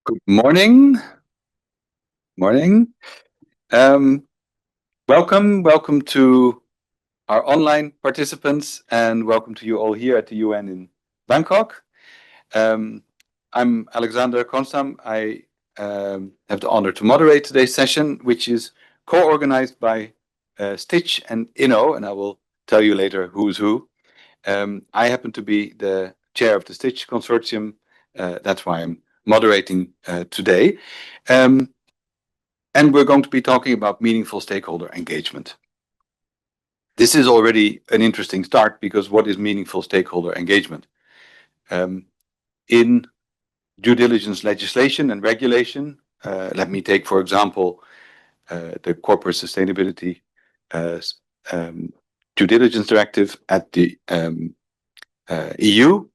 Good morning. Morning. Um, welcome to our online participants, and welcome to you all here at the UN in Bangkok. Um, I'm Alexander Konstam. I have the honor to moderate today's session, which is co-organized by Stitch and Inno, and I will tell you later who's who. I happen to be the chair of the Stitch Consortium. That's why I'm moderating today. Um, And we're going to be talking about meaningful stakeholder engagement. This is already an interesting start because what is meaningful stakeholder engagement? In due diligence legislation and regulation, let me take, for example, the Corporate Sustainability Due Diligence Directive at the EU.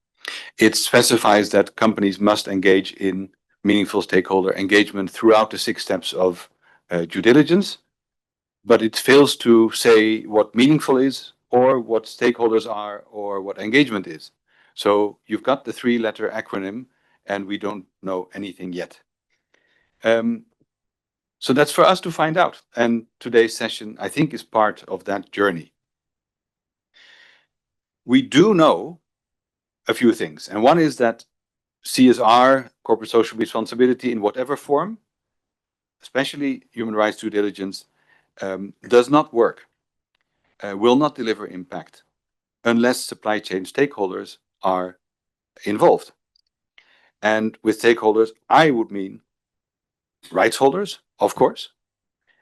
It specifies that companies must engage in meaningful stakeholder engagement throughout the 6 steps of due diligence. But it fails to say what meaningful is, or what stakeholders are, or what engagement is. So you've got the 3-letter acronym, and we don't know anything yet. So that's for us to find out. And today's session, I think, is part of that journey. We do know a few things. And one is that CSR, corporate social responsibility in whatever form, especially human rights due diligence, does not work, will not deliver impact unless supply chain stakeholders are involved. And with stakeholders, I would mean rights holders, of course,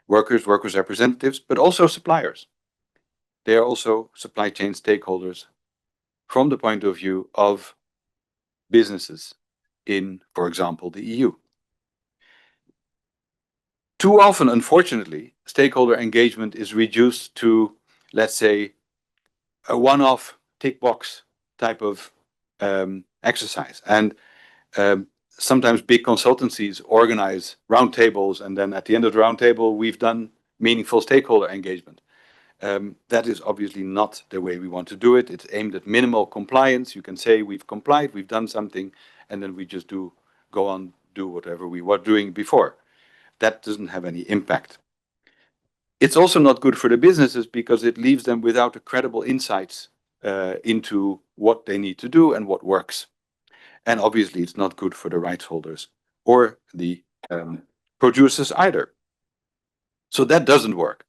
workers representatives, but also suppliers. They are also supply chain stakeholders from the point of view of businesses in, for example, the EU. Too often, unfortunately, stakeholder engagement is reduced to, let's say, a one-off tick box type of exercise. And sometimes big consultancies organize roundtables, and then at the end of the roundtable, we've done meaningful stakeholder engagement. That is obviously not the way we want to do it. It's aimed at minimal compliance. You can say we've complied, we've done something, and then we just go on, do whatever we were doing before. That doesn't have any impact. It's also not good for the businesses because it leaves them without a credible insights into what they need to do and what works. And obviously, it's not good for the rights holders or the producers either. So that doesn't work.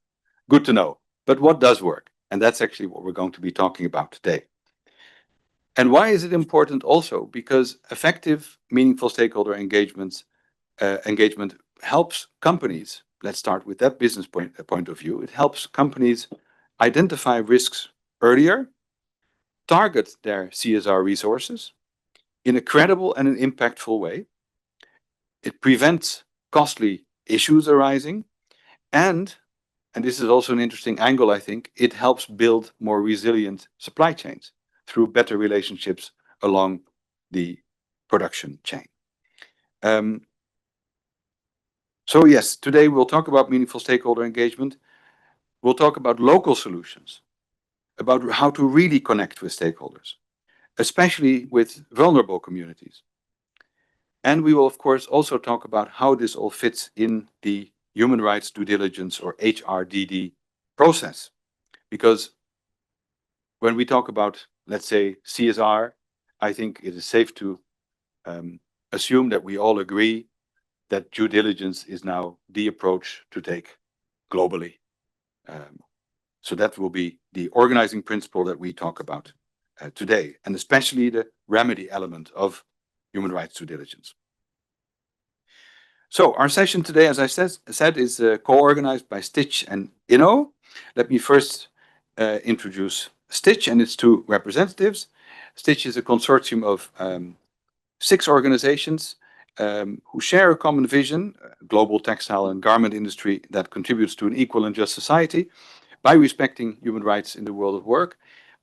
Good to know. But what does work? And that's actually what we're going to be talking about today. And why is it important also? Because effective, meaningful stakeholder engagement helps companies. Let's start with that business point of view. It helps companies identify risks earlier, target their CSR resources in a credible and an impactful way. It prevents costly issues arising, and this is also an interesting angle, I think, it helps build more resilient supply chains through better relationships along the production chain. So yes, today we'll talk about meaningful stakeholder engagement. We'll talk about local solutions, about how to really connect with stakeholders, especially with vulnerable communities. And we will, of course, also talk about how this all fits in the human rights due diligence, or HRDD, process. Because when we talk about, let's say, CSR, I think it is safe to assume that we all agree that due diligence is now the approach to take globally. So that will be the organizing principle that we talk about today, and especially the remedy element of human rights due diligence. So our session today, as I said, is co-organized by Stitch and Inno. Let me first introduce Stitch and its 2 representatives. Stitch is a consortium of 6 organizations who share a common vision, global textile and garment industry that contributes to an equal and just society by respecting human rights in the world of work.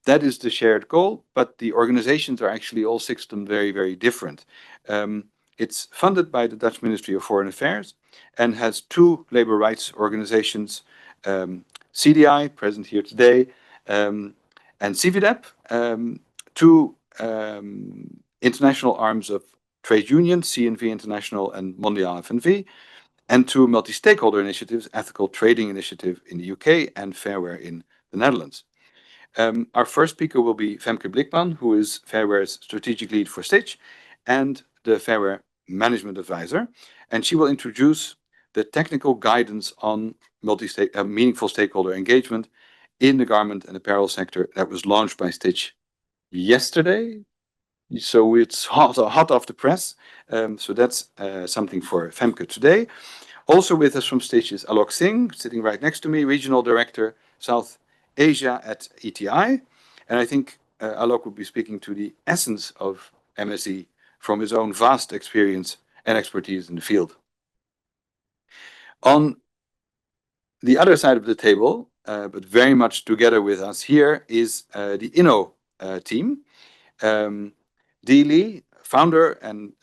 That is the shared goal, but the organizations are actually all 6 of them very, very different. It's funded by the Dutch Ministry of Foreign Affairs and has 2 labor rights organizations, CDI, present here today, and CVDEP, 2 international arms of trade unions, CNV International and Mondial FNV, and 2 multi-stakeholder initiatives, Ethical Trading Initiative in the UK and Fairware in the Netherlands. Our first speaker will be Femke Blikman, who is Fairware's strategic lead for Stitch and the Fairware management advisor, and she will introduce the technical guidance on meaningful stakeholder engagement in the garment and apparel sector that was launched by Stitch yesterday. So it's hot off the press. So that's something for Femke today. Also with us from Stitch is Alok Singh, sitting right next to me, Regional Director, South Asia at ETI. And I think Alok will be speaking to the essence of MSE from his own vast experience and expertise in the field. On the other side of the table, but very much together with us here, is the Inno team. Dee Lee, founder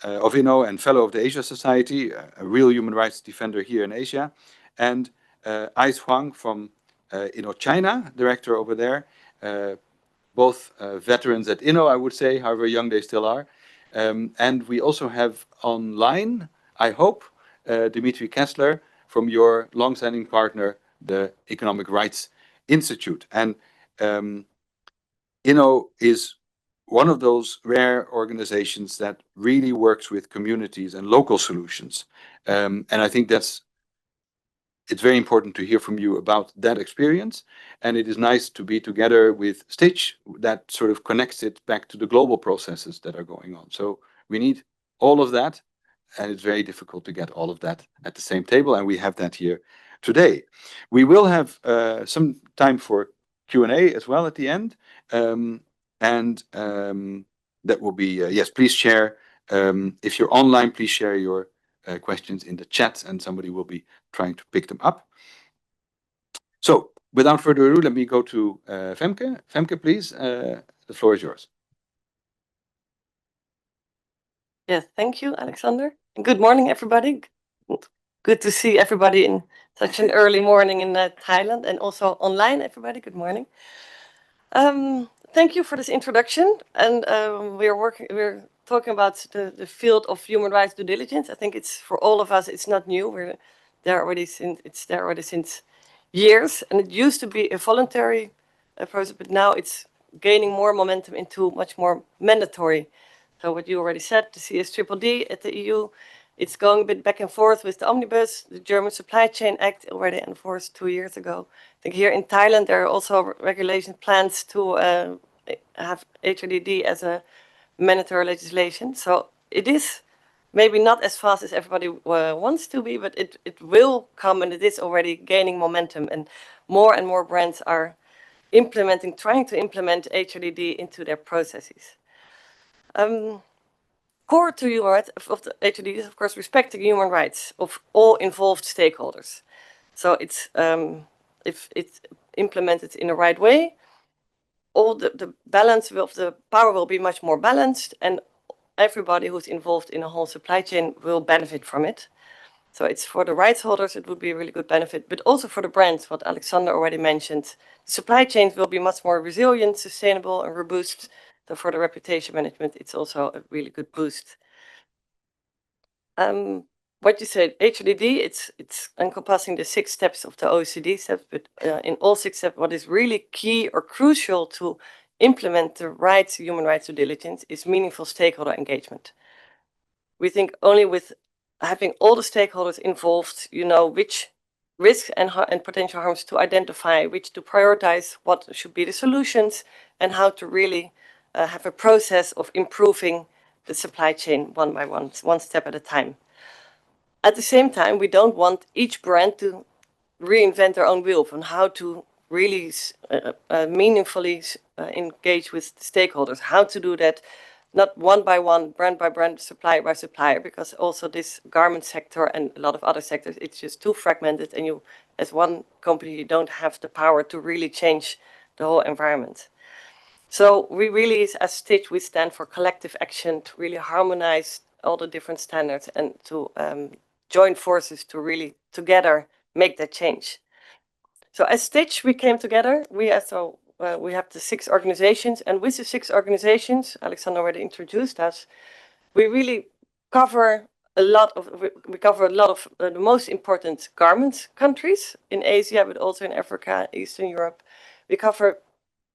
of Inno and fellow of the Asia Society, a real human rights defender here in Asia, and Ais Huang from Inno China, director over there, both veterans at Inno, I would say, however young they still are. And we also have online, I hope, Dimitri Kessler from your long-standing partner, the Economic Rights Institute. And Inno is one of those rare organizations that really works with communities and local solutions. And I think it's very important to hear from you about that experience. And it is nice to be together with Stitch that sort of connects it back to the global processes that are going on. So we need all of that. And it's very difficult to get all of that at the same table. And we have that here today. We will have some time for Q&A as well at the end. That will be, yes, please share. If you're online, please share your questions in the chat and somebody will be trying to pick them up. So without further ado, let me go to Femke. Femke, please, the floor is yours. Yes, thank you, Alexander. Good morning, everybody. Good to see everybody in such an early morning in Thailand, and also online, everybody. Good morning. Thank you for this introduction. And we're talking about the field of human rights due diligence. I think it's for all of us. It's not new. It's there already since years, and it used to be a voluntary process, but now it's gaining more momentum into much more mandatory. So what you already said, the CSDDD at the EU, it's going a bit back and forth with the Omnibus, the German Supply Chain Act already enforced 2 years ago. I think here in Thailand, there are also regulation plans to have HRDD as a mandatory legislation. So it is maybe not as fast as everybody wants to be, but it will come, and it is already gaining momentum. And more brands are trying to implement HRDD into their processes. Core to human rights of the HRDD is, of course, respecting human rights of all involved stakeholders. So it's if it's implemented in the right way, all the balance of the power will be much more balanced, and everybody who's involved in a whole supply chain will benefit from it. So it's for the rights holders, it would be a really good benefit, but also for the brands, what Alexander already mentioned. The supply chains will be much more resilient, sustainable, and robust. So for the reputation management, it's also a really good boost. What you said, HRDD, it's encompassing the 6 steps of the OECD steps, but in all 6 steps, what is really key or crucial to implement the human rights due diligence is meaningful stakeholder engagement. We think only with having all the stakeholders involved, you know which risks and potential harms to identify, which to prioritize, what should be the solutions, and how to really have a process of improving the supply chain one by one step at a time. At the same time, we don't want each brand to reinvent their own wheel on how to really meaningfully engage with stakeholders, how to do that, not one by one, brand by brand, supplier by supplier, because also this garment sector and a lot of other sectors, it's just too fragmented, and you, as one company, you don't have the power to really change the whole environment. So we really, as Stitch, we stand for collective action to really harmonize all the different standards and to join forces to really together make that change. So as Stitch, we came together. We have the 6 organizations, and with the 6 organizations, Alexander already introduced us, we really cover a lot of the most important garment countries in Asia, but also in Africa, Eastern Europe. We cover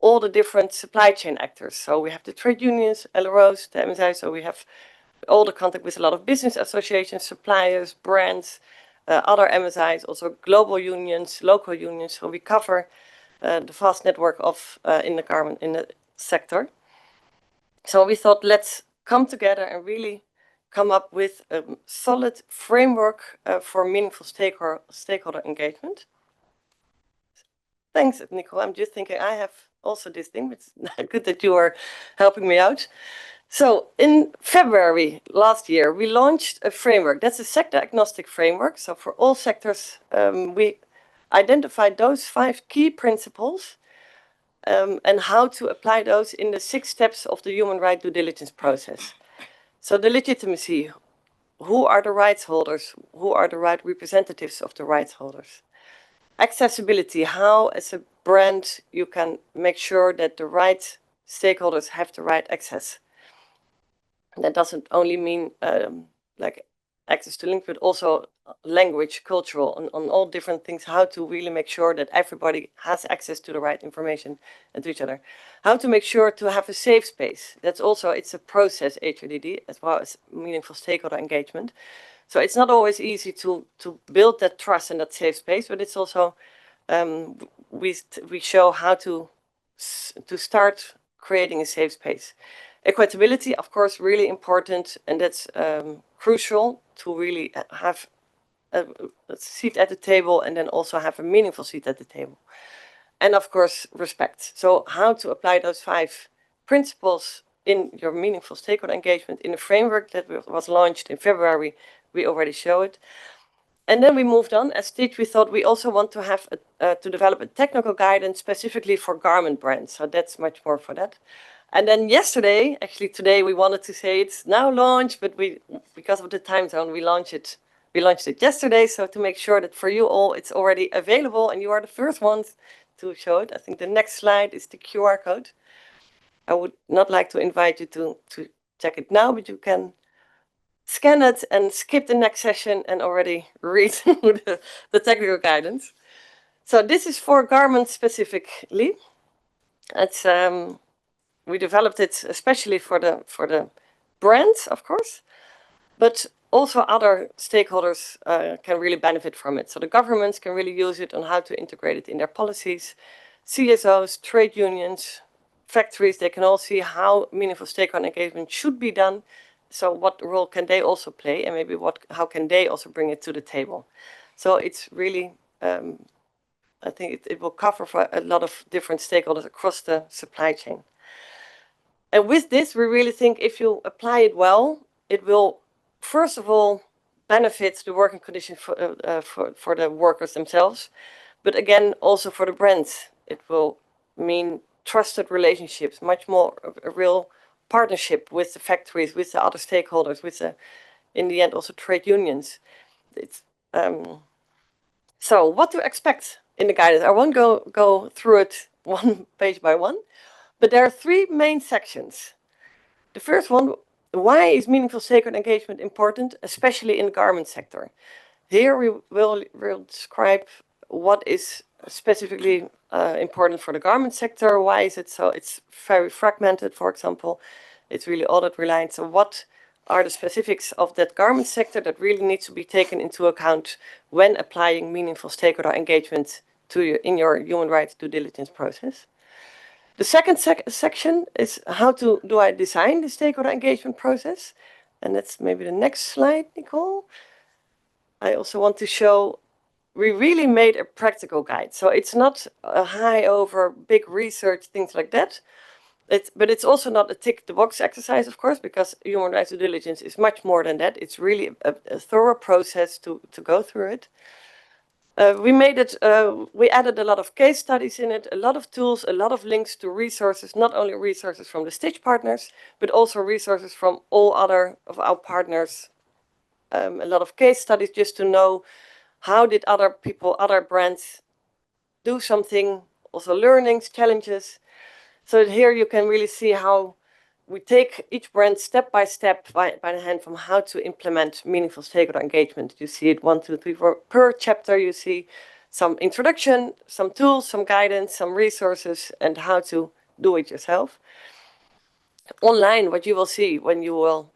all the different supply chain actors. So we have the trade unions, LROs, the MSI. So we have all the contact with a lot of business associations, suppliers, brands, other MSIs, also global unions, local unions. So we cover the vast network of in the sector. So we thought, let's come together and really come up with a solid framework for meaningful stakeholder engagement. Thanks, Nicole. I'm just thinking I have also this thing. It's good that you are helping me out. So in February last year, we launched a framework. That's a sector agnostic framework. So for all sectors, we identified those 5 key principles and how to apply those in the 6 steps of the human right due diligence process. So the legitimacy, who are the rights holders? Who are the right representatives of the rights holders? Accessibility, how as a brand you can make sure that the right stakeholders have the right access. That doesn't only mean like access to link, but also language, cultural, on all different things, how to really make sure that everybody has access to the right information and to each other. How to make sure to have a safe space. That's also, it's a process, HRDD, as well as meaningful stakeholder engagement. So it's not always easy to build that trust and that safe space, but it's also, we show how to start creating a safe space. Equitability, of course, really important, and that's crucial to really have a seat at the table and then also have a meaningful seat at the table. And of course, respect. So how to apply those 5 principles in your meaningful stakeholder engagement in a framework that was launched in February, we already show it. And then we moved on. As Stitch, we thought we also want to have to develop a technical guidance specifically for garment brands. So that's much more for that. And then yesterday, actually today, we wanted to say it's now launched, but because of the time zone, we launched it yesterday. So to make sure that for you all, it's already available and you are the first ones to show it. I think the next slide is the QR code. I would not like to invite you to check it now, but you can scan it and skip the next session and already read the technical guidance. So this is for garments specifically. It's we developed it especially for the brands, of course, but also other stakeholders can really benefit from it. So the governments can really use it on how to integrate it in their policies. CSOs, trade unions, factories, they can all see how meaningful stakeholder engagement should be done. So what role can they also play, and maybe how can they also bring it to the table? So it's really, I think it will cover for a lot of different stakeholders across the supply chain. And with this, we really think if you apply it well, it will, first of all, benefit the working conditions for the workers themselves, but again, also for the brands. It will mean trusted relationships, much more a real partnership with the factories, with the other stakeholders, with the, in the end, also trade unions. It's, so what to expect in the guidance? I won't go through it one page by one, but there are 3 main sections. The first one, why is meaningful stakeholder engagement important, especially in the garment sector? Here we will describe what is specifically important for the garment sector. Why is it so? It's very fragmented, for example. It's really audit reliant. So what are the specifics of that garment sector that really needs to be taken into account when applying meaningful stakeholder engagement in your human rights due diligence process? The second section is how do I design the stakeholder engagement process? And that's maybe the next slide, Nicole. I also want to show we really made a practical guide. So it's not a high over big research, things like that. But it's also not a tick the box exercise, of course, because human rights due diligence is much more than that. It's really a thorough process to go through it. We made it, we added a lot of case studies in it, a lot of tools, a lot of links to resources, not only resources from the Stitch partners, but also resources from all other of our partners. A lot of case studies just to know how did other people, other brands do something, also learnings, challenges. So here you can really see how we take each brand step by step by the hand from how to implement meaningful stakeholder engagement. You see it 1, 2, 3, 4 per chapter. You see some introduction, some tools, some guidance, some resources, and how to do it yourself. Online, what you will see when you will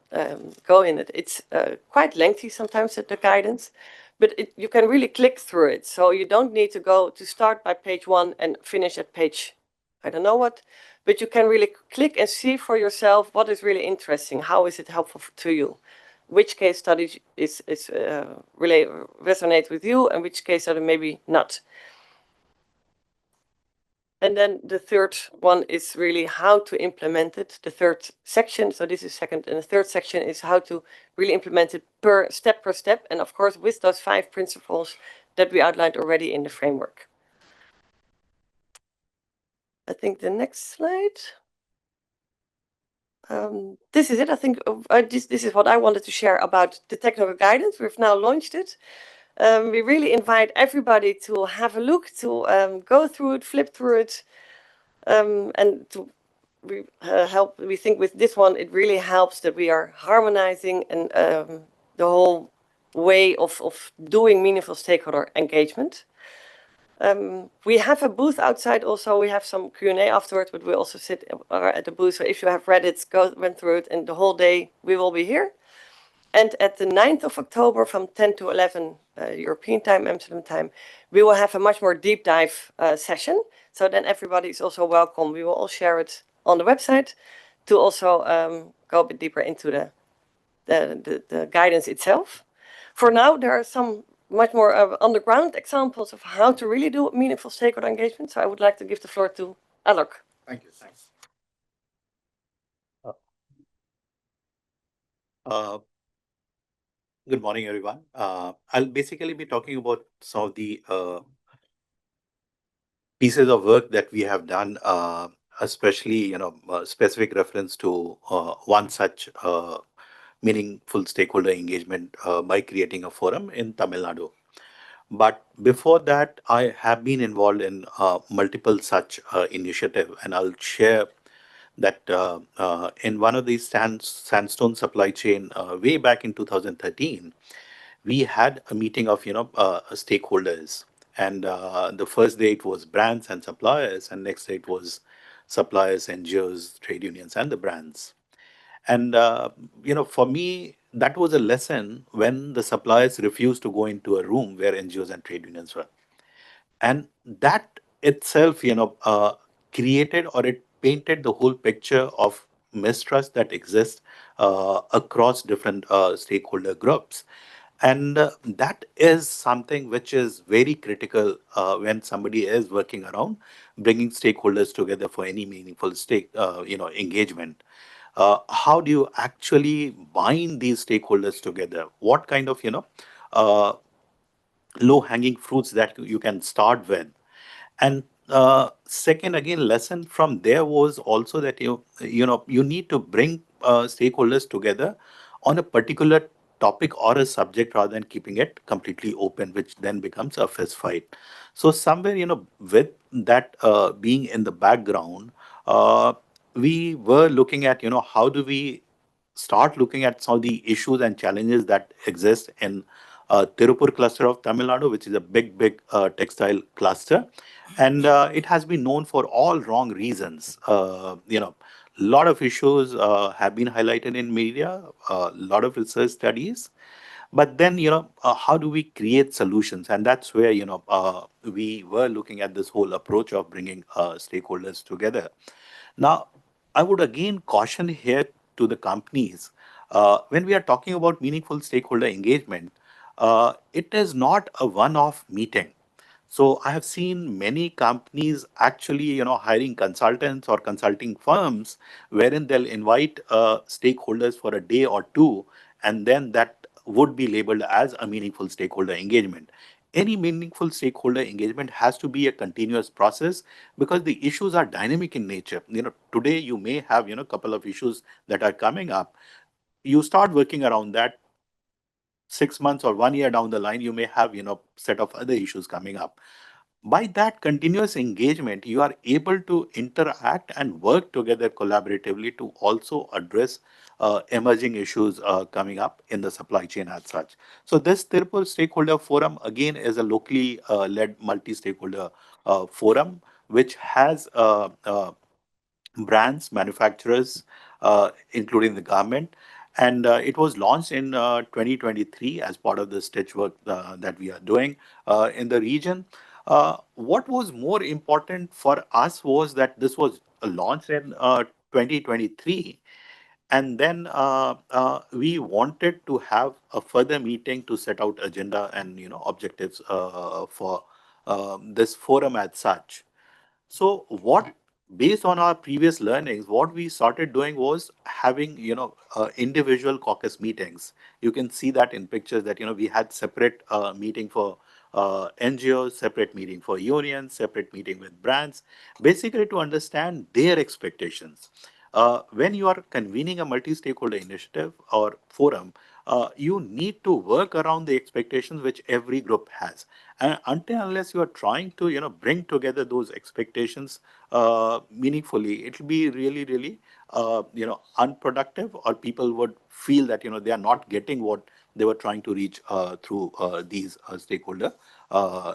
go in it, it's quite lengthy sometimes at the guidance, but you can really click through it. So you don't need to go to start by page 1 and finish at page I don't know what, but you can really click and see for yourself what is really interesting. How is it helpful to you? Which case study is really resonate with you, and which case study maybe not. And then the third one is really how to implement it. The third section, so this is second, and the third section is how to really implement it per step, and of course with those 5 principles that we outlined already in the framework. I think the next slide. This is it. I think this is what I wanted to share about the technical guidance. We've now launched it. We really invite everybody to have a look, to go through it, flip through it, and to help. We think with this one, it really helps that we are harmonizing and the whole way of doing meaningful stakeholder engagement. We have a booth outside also. We have some Q&A afterwards, but we also sit at the booth. So if you have read it, went through it, and the whole day we will be here. And at the 9th of October from 10 to 11 European time, Amsterdam time, we will have a much more deep dive session. So then everybody is also welcome. We will all share it on the website to also go a bit deeper into the guidance itself. For now, there are some much more underground examples of how to really do meaningful stakeholder engagement. So I would like to give the floor to Alok. Thank you. Thanks. Good morning, everyone. I'll basically be talking about some of the pieces of work that we have done, especially specific reference to one such meaningful stakeholder engagement by creating a forum in Tamil Nadu. But before that, I have been involved in multiple such initiatives, and I'll share that in one of these sandstone supply chain way back in 2013, we had a meeting of stakeholders, and the first day it was brands and suppliers, and next day it was suppliers, NGOs, trade unions, and the brands. And for me, that was a lesson when the suppliers refused to go into a room where NGOs and trade unions were. And that itself, created, or it painted the whole picture of mistrust that exists across different stakeholder groups. And that is something which is very critical when somebody is working around bringing stakeholders together for any meaningful engagement. How do you actually bind these stakeholders together? What kind of uh, low hanging fruits that you can start with? And second, again, lesson from there was also that you need to bring stakeholders together on a particular topic or a subject rather than keeping it completely open, which then becomes a fist fight. So somewhere, with that being in the background, uh, we were looking at how do we start looking at some of the issues and challenges that exist in Tirupur cluster of Tamil Nadu, which is a big textile cluster. And it has been known for all wrong reasons. A lot of issues have been highlighted in media, a lot of research studies. But then, how do we create solutions? And that's where, we were looking at this whole approach of bringing stakeholders together. Now, I would again caution here to the companies when we are talking about meaningful stakeholder engagement, it is not a one off meeting. So I have seen many companies actually, hiring consultants or consulting firms wherein they'll invite stakeholders for a day or two, and then that would be labeled as a meaningful stakeholder engagement. Any meaningful stakeholder engagement has to be a continuous process because the issues are dynamic in nature. Today you may have, a couple of issues that are coming up. You start working around that. 6 months or 1 year down the line, you may have, set of other issues coming up. By that continuous engagement, you are able to interact and work together collaboratively to also address emerging issues coming up in the supply chain as such. So this Tirupur Stakeholder Forum again is a locally led multi-stakeholder forum which has brands, manufacturers, including the government. And it was launched in 2023 as part of the stitch work that we are doing in the region. What was more important for us was that this was launched in 2023, and then we wanted to have a further meeting to set out agenda and objectives for this forum as such. So what, based on our previous learnings, what we started doing was having, individual caucus meetings. You can see that in pictures that, we had separate meeting for NGOs, separate meeting for unions, separate meeting with brands, basically to understand their expectations. When you are convening a multi-stakeholder initiative or forum, you need to work around the expectations which every group has. And until unless you are trying to, bring together those expectations meaningfully, it will be really, really, unproductive, or people would feel that, they are not getting what they were trying to reach through these stakeholder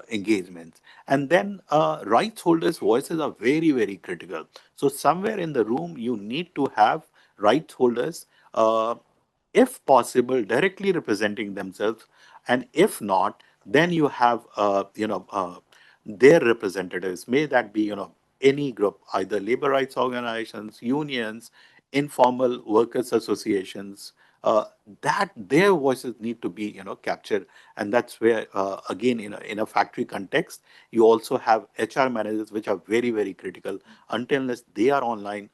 engagements. And then rights holders' voices are very, very critical. So somewhere in the room, you need to have rights holders, if possible, directly representing themselves, and if not, then you have their representatives. May that be any group, either labor rights organizations, unions, informal workers associations. That their voices need to be captured, and that's where again in a factory context, you also have HR managers, which are very, very critical. Until unless they are online,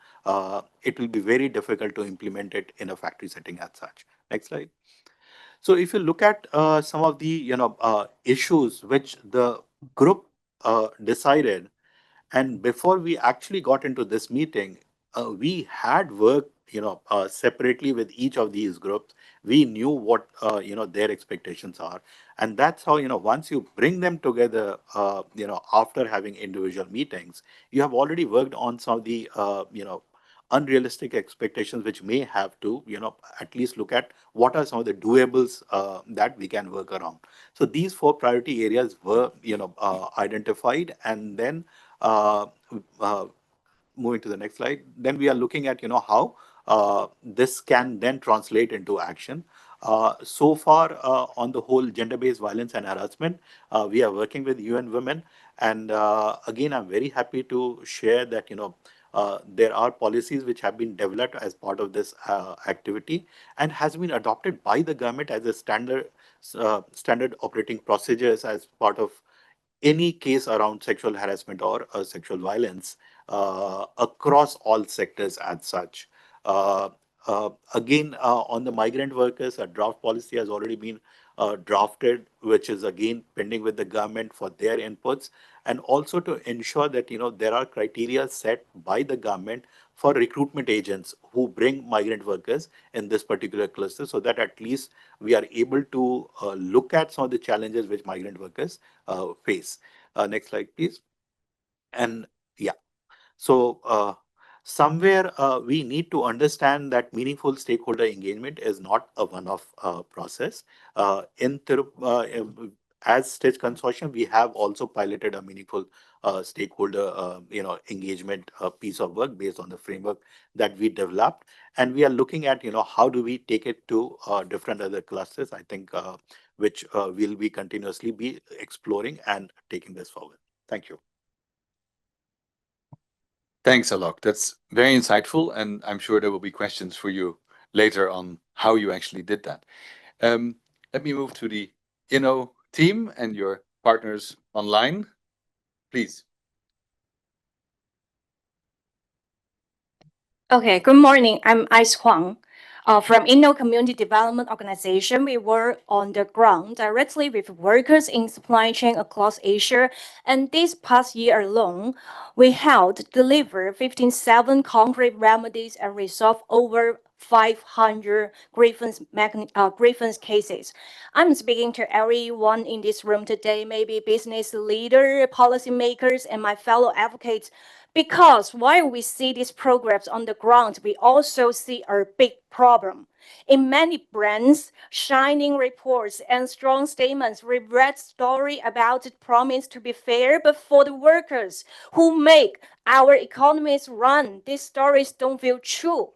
it will be very difficult to implement it in a factory setting as such. Next slide. So if you look at some of the issues which the group decided, and before we actually got into this meeting, we had worked, separately with each of these groups. We knew what, their expectations are. And that's how, once you bring them together, after having individual meetings, you have already worked on some of the, unrealistic expectations, which may have to, at least look at what are some of the doables that we can work around. So these four priority areas were, identified, and then uh, uh, moving to the next slide, then we are looking at how this can then translate into action. So far, on the whole gender-based violence and harassment, we are working with UN Women, and again, I'm very happy to share that there are policies which have been developed as part of this activity, and has been adopted by the government as a standard operating procedures as part of any case around sexual harassment or sexual violence across all sectors as such. Uh, Again, on the migrant workers, a draft policy has already been drafted, which is again pending with the government for their inputs, and also to ensure that there are criteria set by the government for recruitment agents who bring migrant workers in this particular cluster, so that at least we are able to look at some of the challenges which migrant workers face. Next slide, please. And yeah, so somewhere we need to understand that meaningful stakeholder engagement is not a one-off process. As Stage Consortium, we have also piloted a meaningful stakeholder, engagement piece of work based on the framework that we developed, and we are looking at how do we take it to different other clusters. I think which we'll be continuously be exploring and taking this forward. Thank you. Thanks, Alok. That's very insightful, and I'm sure there will be questions for you later on how you actually did that. Let me move to the Inno team and your partners online, please. Okay, good morning. I'm Ice Huang. From Inno Community Development Organization, we work on the ground directly with workers in supply chain across Asia. And this past year alone, we helped deliver 15,700 concrete remedies and resolve over 500 grievance cases. I'm speaking to everyone in this room today, maybe business leader, policymakers, and my fellow advocates, because while we see these programs on the ground, we also see a big problem. In many brands, shining reports and strong statements, we read story about it promise to be fair, but for the workers who make our economies run, these stories don't feel true.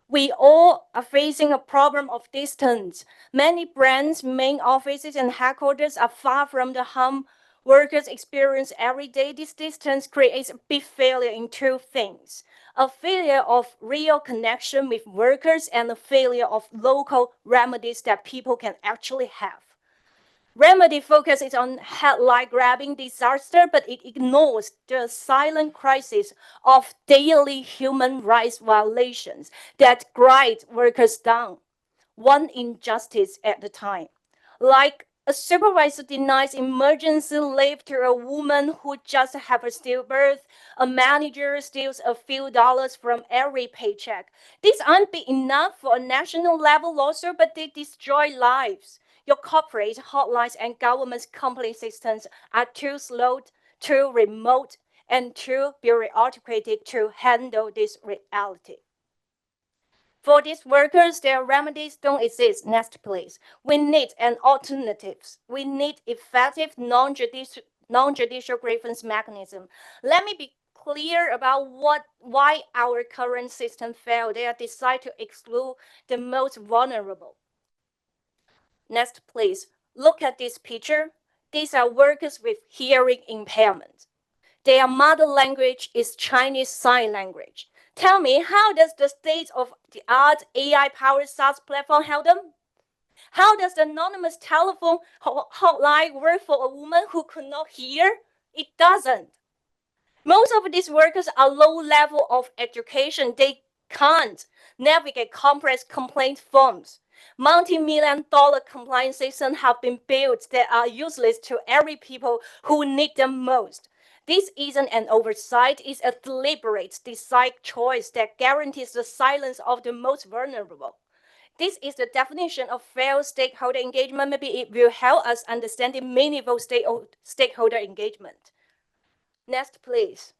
We all are facing a problem of distance. Many brands' main offices and headquarters are far from the home workers experience every day. This distance creates a big failure in two things: a failure of real connection with workers and a failure of local remedies that people can actually have. Remedy focuses on headline grabbing disaster, but it ignores the silent crisis of daily human rights violations that grind workers down, one injustice at a time. Like a supervisor denies emergency leave to a woman who just had a stillbirth. A manager steals a few dollars from every paycheck. These aren't big enough for a national level lawsuit, but they destroy lives. Your corporate hotlines and government complaint systems are too slow, too remote, and too bureaucratic to handle this reality. For these workers, their remedies don't exist. Next, please. We need an alternative. We need effective non-judicial grievance mechanism. Let me be clear about why our current system failed. They are designed to exclude the most vulnerable. Next, please. Look at this picture. These are workers with hearing impairment. Their mother language is Chinese Sign Language. Tell me, how does the state-of-the-art AI-powered SaaS platform help them? How does the anonymous telephone hotline work for a woman who could not hear? It doesn't. Most of these workers are low level of education. They can't navigate complex complaint forms. Multi-million-dollar compliance systems have been built that are useless to every people who need them most. This isn't an oversight, it's a deliberate design choice that guarantees the silence of the most vulnerable. This is the definition of fair stakeholder engagement. Maybe it will help us understand the meaningful stakeholder engagement. Next, please.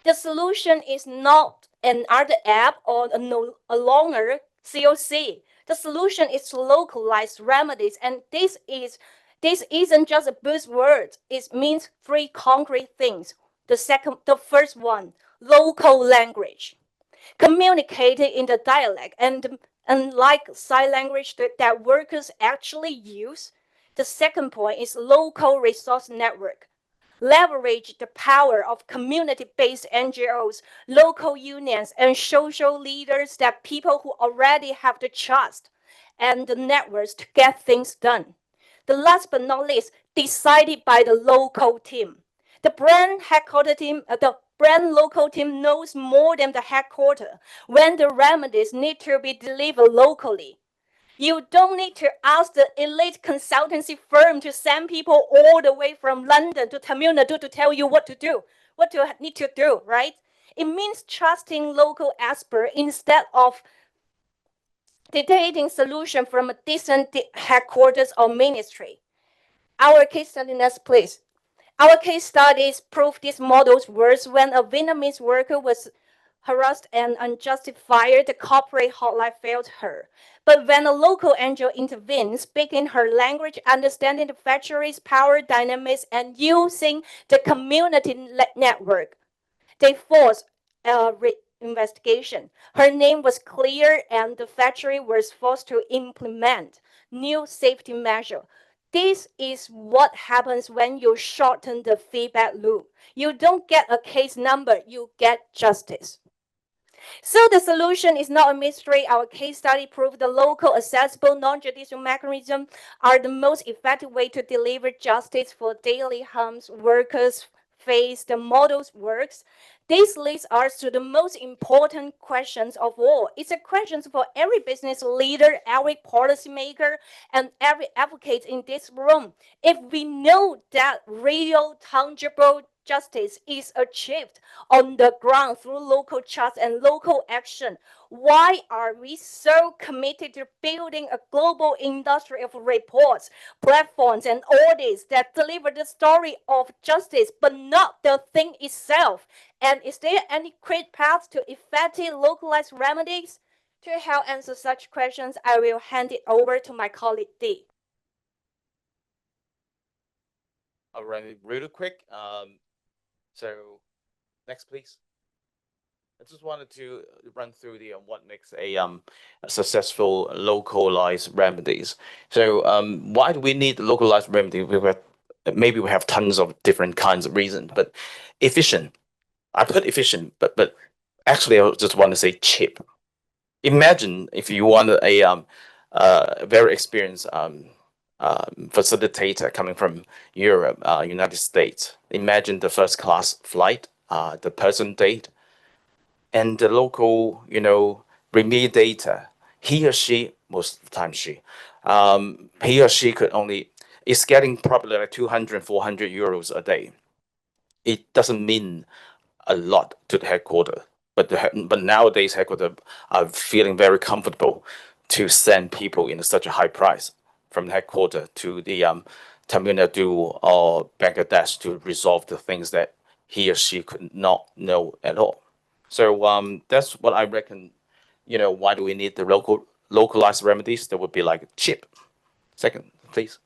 The solution is not another app or a longer COC. The solution is localized remedies, and this isn't just a buzzword. It means three concrete things. The first one, local language, communicated in the dialect, and unlike sign language that workers actually use. The second point is local resource network. Leverage the power of community-based NGOs, local unions, and social leaders, that people who already have the trust and the networks to get things done. The last but not least, decided by the local team. The brand local team knows more than the headquarters when the remedies need to be delivered locally. You don't need to ask the elite consultancy firm to send people all the way from London to Tamil Nadu to tell you what to do, what you need to do, right? It means trusting local experts instead of dictating solution from a distant headquarters or ministry. Our case study next, please. Our case studies prove this model works. When a Vietnamese worker was harassed and unjustly fired, the corporate hotline failed her. But when a local NGO intervened, speaking her language, understanding the factory's power dynamics, and using the community network, they forced a investigation. Her name was clear, and the factory was forced to implement new safety measures. This is what happens when you shorten the feedback loop. You don't get a case number, you get justice. So the solution is not a mystery. Our case study proved the local, accessible, non-judicial mechanism are the most effective way to deliver justice for daily harms workers face. The models works. This leads us to the most important questions of all. It's a question for every business leader, every policymaker, and every advocate in this room. If we know that real, tangible justice is achieved on the ground through local trust and local action. Why are we so committed to building a global industry of reports, platforms, and audits that deliver the story of justice, but not the thing itself? And is there any quick path to effective localized remedies? To help answer such questions, I will hand it over to my colleague Dee. All right, really quick. So next, please. I just wanted to run through the what makes a successful localized remedies. So why do we need localized remedy? Maybe we have tons of different kinds of reasons, but efficient. I put efficient, but actually I just want to say cheap. Imagine if you want a very experienced facilitator coming from Europe, United States. Imagine the first class flight, the person date, and the local, remediator. He or she, most of the time he or she is getting probably like 200, 400 euros a day. It doesn't mean a lot to the headquarters. But nowadays headquarters are feeling very comfortable to send people in such a high price from the headquarters to the Tamil Nadu or Bangladesh to resolve the things that he or she could not know at all. So that's what I reckon. Why do we need the localized remedies? That would be like cheap. Second, please.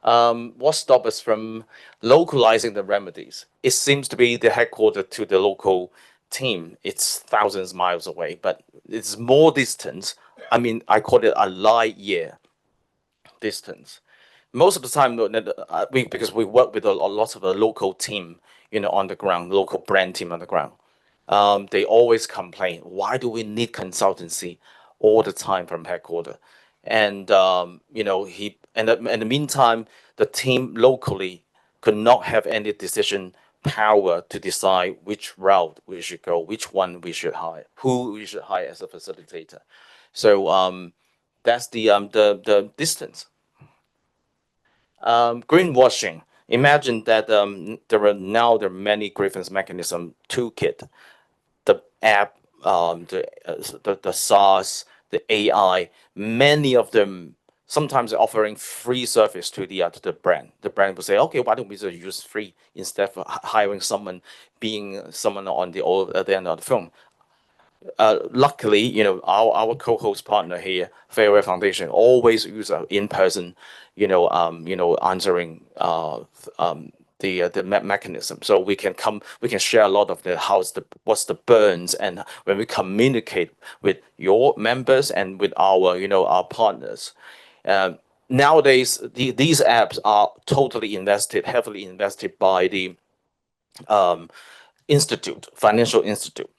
What stops us from localizing the remedies? It seems to be the headquarters to the local team. It's thousands of miles away, but it's more distance. I mean, I call it a light year distance. Most of the time, because we work with a lot of the local team, on the ground, local brand team on the ground. They always complain, why do we need consultancy all the time from headquarters? And in the meantime, the team locally could not have any decision power to decide which route we should go, which one we should hire, who we should hire as a facilitator. So that's the distance. Greenwashing. Imagine that there are many grievance mechanism toolkit, the app, the SaaS, the AI. Many of them sometimes offering free service to the brand. The brand will say, okay, why don't we just use free instead of hiring someone, being someone on the other end of the phone. Luckily, our co-host partner here, Fairway Foundation, always use an in-person, answering the mechanism. So we can share a lot of what's the burns, and when we communicate with your members and with our partners. Nowadays, these apps are totally heavily invested by the financial institute.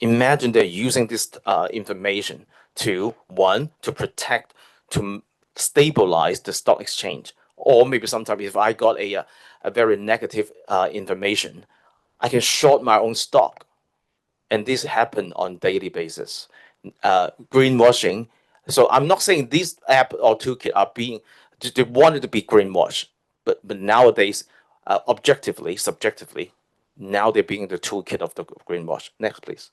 Imagine they're using this information to protect, to stabilize the stock exchange, or maybe sometimes if I got a very negative information, I can short my own stock, and this happen on daily basis. Greenwashing. So I'm not saying these app or toolkit are they wanted to be greenwash, but nowadays, objectively, subjectively, now they're being the toolkit of the greenwash. Next, please.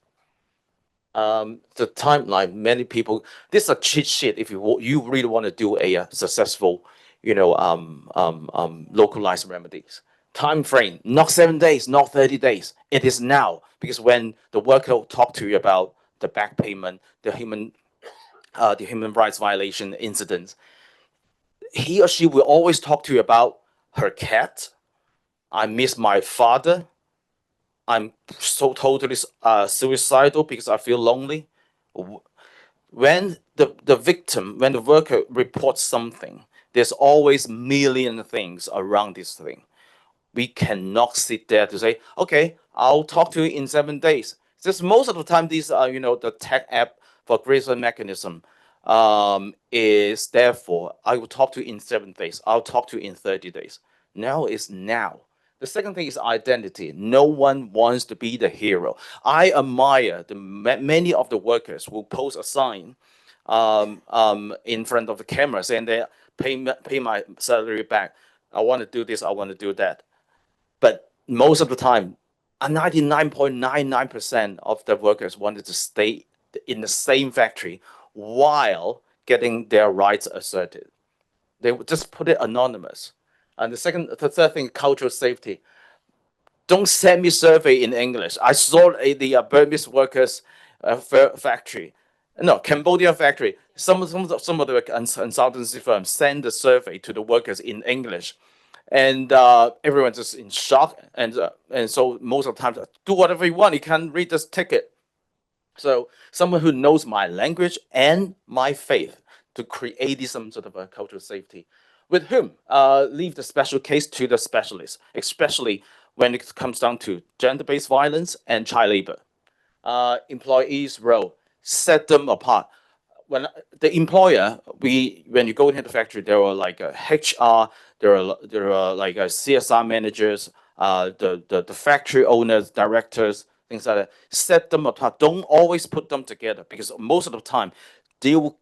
The timeline. Many people. This is a cheat sheet if you really want to do a successful, localized remedies. Time frame, not 7 days, not 30 days. It is now, because when the worker talk to you about the back payment, the human rights violation incidents, he or she will always talk to you about her cat. I miss my father. I'm so totally suicidal because I feel lonely. When when the worker reports something, there's always million things around this thing. We cannot sit there to say, okay, I'll talk to you in 7 days. Just most of the time, these are, the tech app for grievance mechanism is therefore, I will talk to you in 7 days. I'll talk to you in 30 days. Now is now. The second thing is identity. No one wants to be the hero. I admire many of the workers who post a sign in front of the camera saying they pay my salary back. I want to do this. I want to do that. But most of the time, 99.99% of the workers wanted to stay in the same factory while getting their rights asserted. They would just put it anonymous. And the third thing, cultural safety. Don't send me survey in English. I saw the Burmese workers factory, no, Cambodian factory. Some of the consultancy firms send the survey to the workers in English, and everyone's just in shock. And so most of the time, do whatever you want. You can't read this ticket. So someone who knows my language and my faith to create some sort of a cultural safety. With whom? Leave the special case to the specialists, especially when it comes down to gender-based violence and child labor. Employees' role, set them apart. When the employer, when you go into the factory, there are like a HR, there are like a CSR managers, the factory owners, directors, things like that. Set them apart. Don't always put them together, because most of the time they will,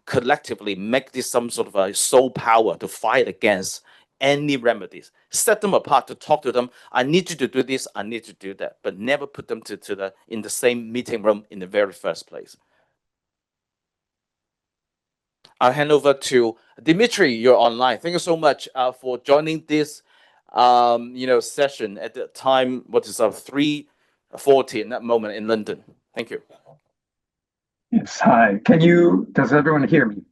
collectively make this some sort of a sole power to fight against any remedies. Set them apart, to talk to them. I need you to do this, I need to do that, but never put them in the same meeting room in the very first place. I'll hand over to Dimitri. You're online. Thank you so much for joining this session at the time, what is 3:40 in that moment in London. Thank you. Yes, hi. Does everyone hear me?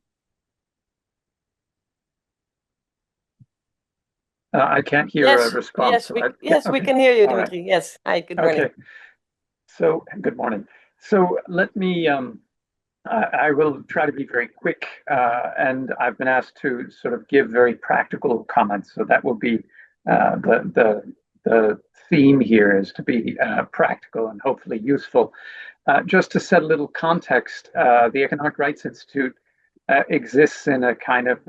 I can't hear a response. Yes, we can hear you, Dimitri. Right. Yes. Hi, good morning. Okay. So, good morning. So let me, I will try to be very quick, and I've been asked to sort of give very practical comments. So that will be the theme here, is to be practical and hopefully useful. Just to set a little context, the Economic Rights Institute exists in a kind of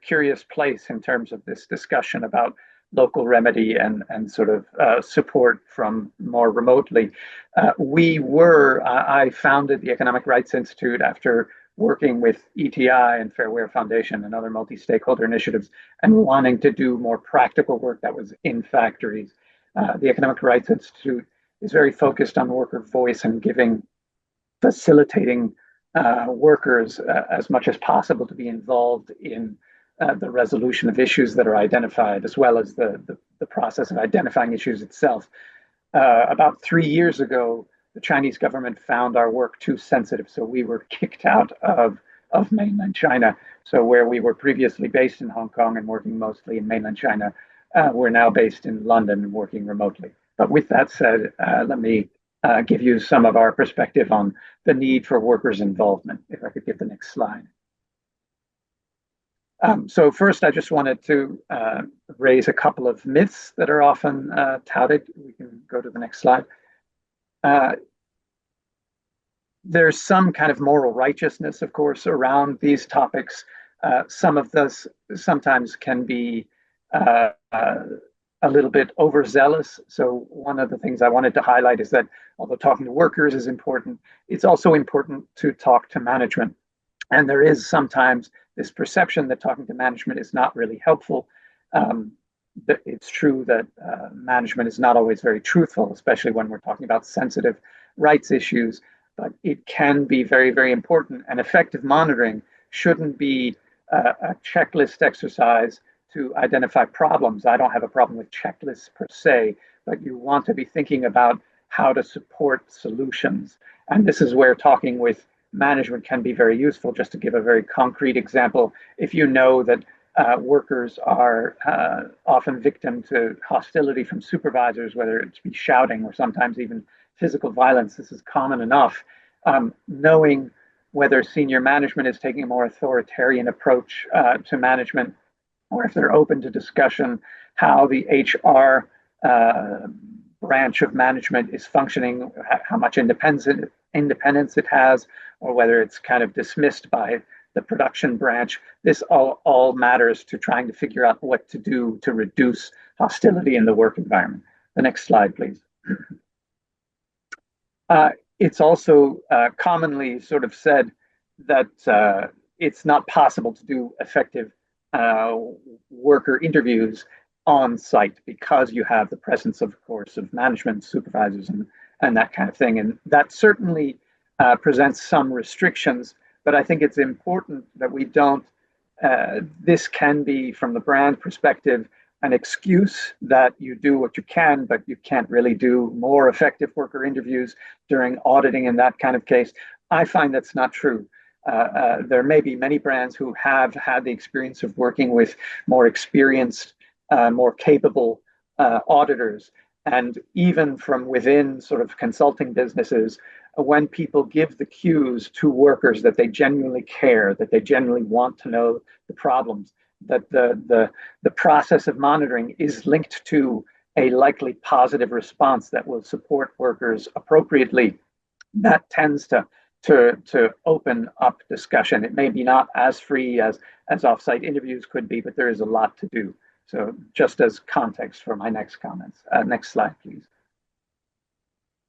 curious place in terms of this discussion about local remedy and sort of support from more remotely. I founded the Economic Rights Institute after working with ETI and Fairware Foundation and other multi-stakeholder initiatives, and wanting to do more practical work that was in factories. The Economic Rights Institute is very focused on worker voice and facilitating workers as much as possible to be involved in the resolution of issues that are identified, as well as the process of identifying issues itself. About 3 years ago, the Chinese government found our work too sensitive, so we were kicked out of mainland China. So where we were previously based in Hong Kong and working mostly in mainland China, we're now based in London and working remotely. But with that said, let me give you some of our perspective on the need for workers' involvement. If I could get the next slide. So first, I just wanted to raise a couple of myths that are often touted. We can go to the next slide. There's some kind of moral righteousness, of course, around these topics. Some of this sometimes can be a little bit overzealous. So one of the things I wanted to highlight is that although talking to workers is important, it's also important to talk to management. And there is sometimes this perception that talking to management is not really helpful. It's true that management is not always very truthful, especially when we're talking about sensitive rights issues, but it can be very, very important. And effective monitoring shouldn't be a checklist exercise to identify problems. I don't have a problem with checklists per se, but you want to be thinking about how to support solutions. And this is where talking with management can be very useful. Just to give a very concrete example, if you know that workers are often victim to hostility from supervisors, whether it's be shouting or sometimes even physical violence, this is common enough. Knowing whether senior management is taking a more authoritarian approach to management, or if they're open to discussion, how the HR branch of management is functioning, how much independence it has, or whether it's kind of dismissed by the production branch. This all matters to trying to figure out what to do to reduce hostility in the work environment. The next slide, please. It's also commonly sort of said that it's not possible to do effective worker interviews on site because you have the presence, of course, of management, supervisors, and that kind of thing. And that certainly presents some restrictions, but I think it's important that we don't, this can be, from the brand perspective, an excuse that you do what you can, but you can't really do more effective worker interviews during auditing in that kind of case. I find that's not true. There may be many brands who have had the experience of working with more experienced, more capable auditors. And even from within sort of consulting businesses, when people give the cues to workers that they genuinely care, that they genuinely want to know the problems, that the process of monitoring is linked to a likely positive response that will support workers appropriately, that tends to open up discussion. It may be not as free as offsite interviews could be, but there is a lot to do. So just as context for my next comments. Next slide, please.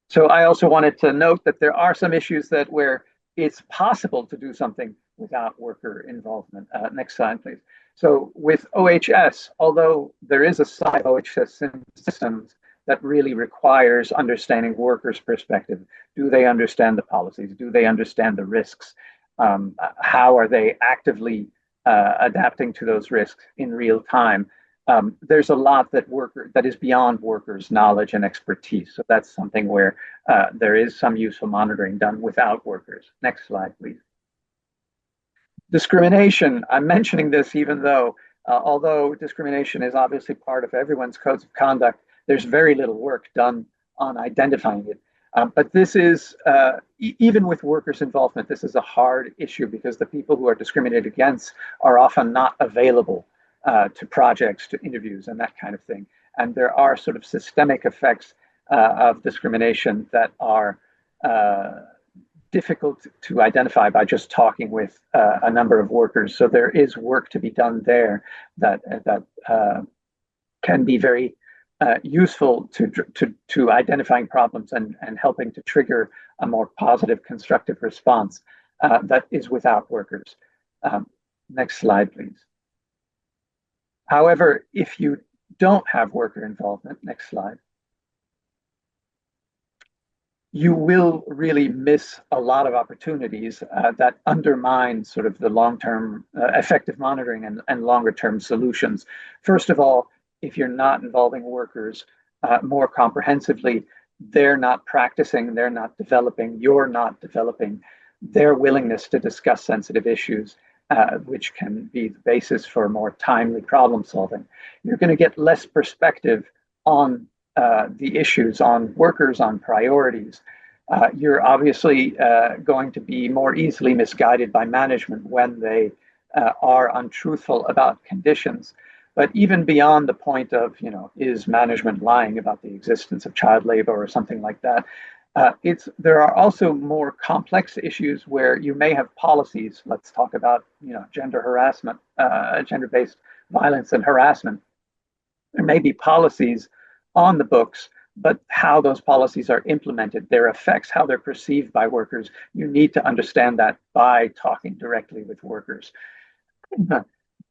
So I also wanted to note that there are some issues that where it's possible to do something without worker involvement. Next slide, please. So with OHS, although there is a side OHS systems that really requires understanding workers' perspective. Do they understand the policies? Do they understand the risks? How are they actively adapting to those risks in real time? There's a lot that is beyond workers' knowledge and expertise. So that's something where there is some useful monitoring done without workers. Next slide, please. Discrimination. I'm mentioning this even though, although discrimination is obviously part of everyone's codes of conduct, there's very little work done on identifying it. But this is, even with workers' involvement, this is a hard issue because the people who are discriminated against are often not available to projects, to interviews, and that kind of thing. And there are sort of systemic effects of discrimination that are difficult to identify by just talking with a number of workers. So there is work to be done there that can be very useful to identifying problems and helping to trigger a more positive, constructive response that is without workers. Next slide, please. However, if you don't have worker involvement, next slide, you will really miss a lot of opportunities that undermine sort of the long-term effective monitoring and longer-term solutions. First of all, if you're not involving workers more comprehensively, they're not practicing, they're not developing, you're not developing their willingness to discuss sensitive issues, which can be the basis for more timely problem solving. You're going to get less perspective on the issues, on workers, on priorities. You're obviously going to be more easily misguided by management when they are untruthful about conditions. But even beyond the point of, is management lying about the existence of child labor or something like that, there are also more complex issues where you may have policies. Let's talk about, gender harassment, gender-based violence and harassment. There may be policies on the books, but how those policies are implemented, their effects, how they're perceived by workers, you need to understand that by talking directly with workers.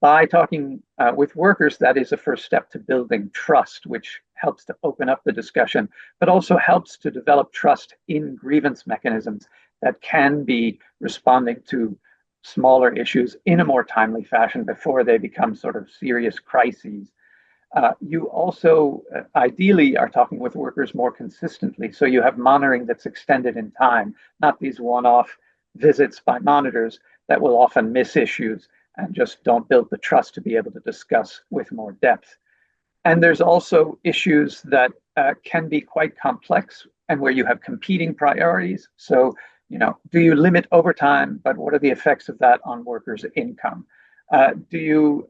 By talking with workers, that is a first step to building trust, which helps to open up the discussion, but also helps to develop trust in grievance mechanisms that can be responding to smaller issues in a more timely fashion before they become sort of serious crises. You also ideally are talking with workers more consistently. So you have monitoring that's extended in time, not these one-off visits by monitors that will often miss issues and just don't build the trust to be able to discuss with more depth. And there's also issues that can be quite complex and where you have competing priorities. So, do you limit overtime, but what are the effects of that on workers' income? Do you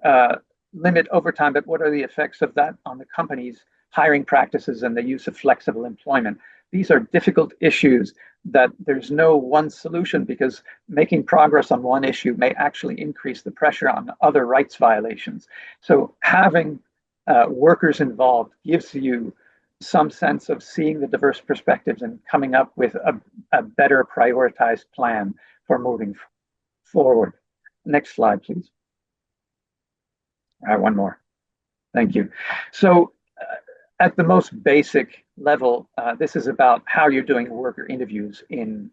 limit overtime, but what are the effects of that on the company's hiring practices and the use of flexible employment? These are difficult issues that there's no one solution because making progress on one issue may actually increase the pressure on other rights violations. So having workers involved gives you some sense of seeing the diverse perspectives and coming up with a better prioritized plan for moving forward. Next slide, please. All right, one more. Thank you. So, at the most basic level, this is about how you're doing worker interviews in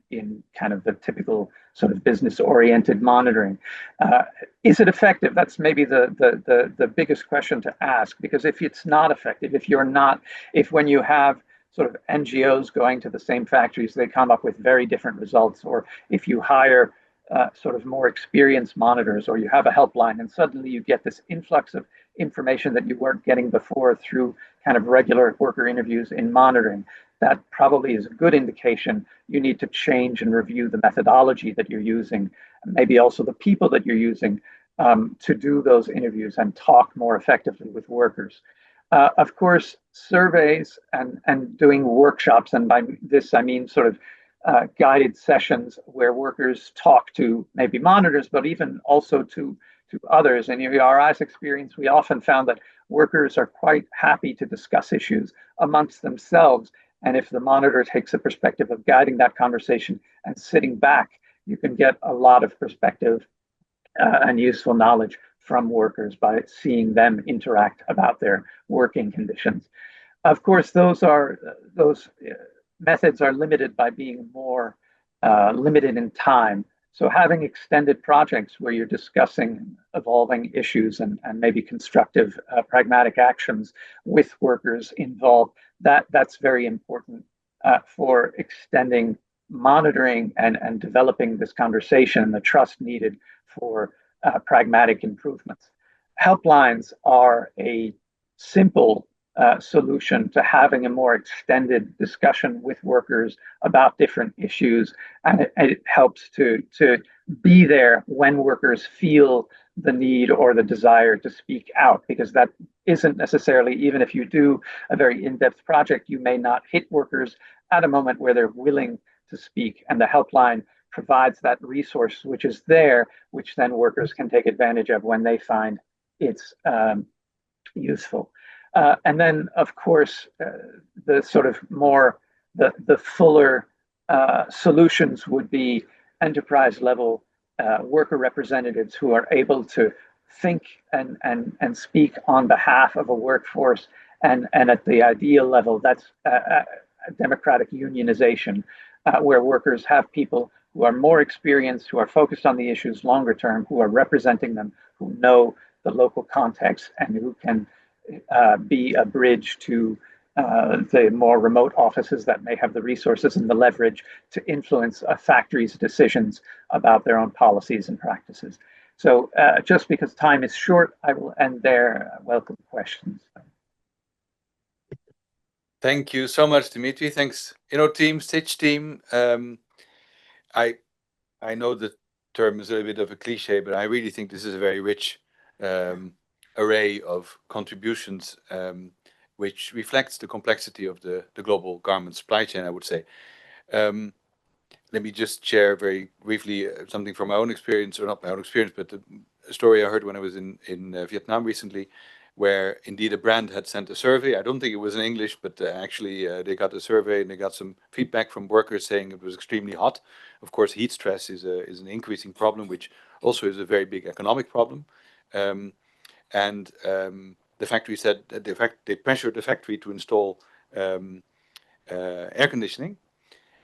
kind of the typical sort of business-oriented monitoring. Is it effective? That's maybe the biggest question to ask, because if it's not effective, if when you have sort of NGOs going to the same factories, they come up with very different results, or if you hire sort of more experienced monitors, or you have a helpline, and suddenly you get this influx of information that you weren't getting before through kind of regular worker interviews in monitoring, that probably is a good indication you need to change and review the methodology that you're using, and maybe also the people that you're using to do those interviews and talk more effectively with workers. Of course, surveys and doing workshops, and by this I mean sort of guided sessions where workers talk to maybe monitors, but even also to others. In URI's experience, we often found that workers are quite happy to discuss issues amongst themselves. And if the monitor takes a perspective of guiding that conversation and sitting back, you can get a lot of perspective and useful knowledge from workers by seeing them interact about their working conditions. Of course, those methods are limited by being more limited in time. So having extended projects where you're discussing evolving issues and maybe constructive, pragmatic actions with workers involved, that's very important for extending monitoring and developing this conversation and the trust needed for pragmatic improvements. Helplines are a simple solution to having a more extended discussion with workers about different issues, and it helps to be there when workers feel the need or the desire to speak out, because that isn't necessarily, even if you do a very in-depth project, you may not hit workers at a moment where they're willing to speak, and the helpline provides that resource which is there, which then workers can take advantage of when they find it's useful. And then, of course, the sort of more the fuller solutions would be enterprise level worker representatives who are able to think and speak on behalf of a workforce, and at the ideal level, that's democratic unionization, where workers have people who are more experienced, who are focused on the issues longer term, who are representing them, who know the local context, and who can be a bridge to the more remote offices that may have the resources and the leverage to influence a factory's decisions about their own policies and practices. So just because time is short, I will end there. Welcome questions. Thank you so much, Dimitri. Thanks, Inno team, Stitch team. I know the term is a little bit of a cliche, but I really think this is a very rich array of contributions, which reflects the complexity of the global garment supply chain, I would say. Let me just share very briefly something from my own experience, or not my own experience, but a story I heard when I was in Vietnam recently, where indeed a brand had sent a survey. I don't think it was in English, but actually they got a survey and they got some feedback from workers saying it was extremely hot. Of course, heat stress is an increasing problem, which also is a very big economic problem. And the factory said that they pressured the factory to install air conditioning.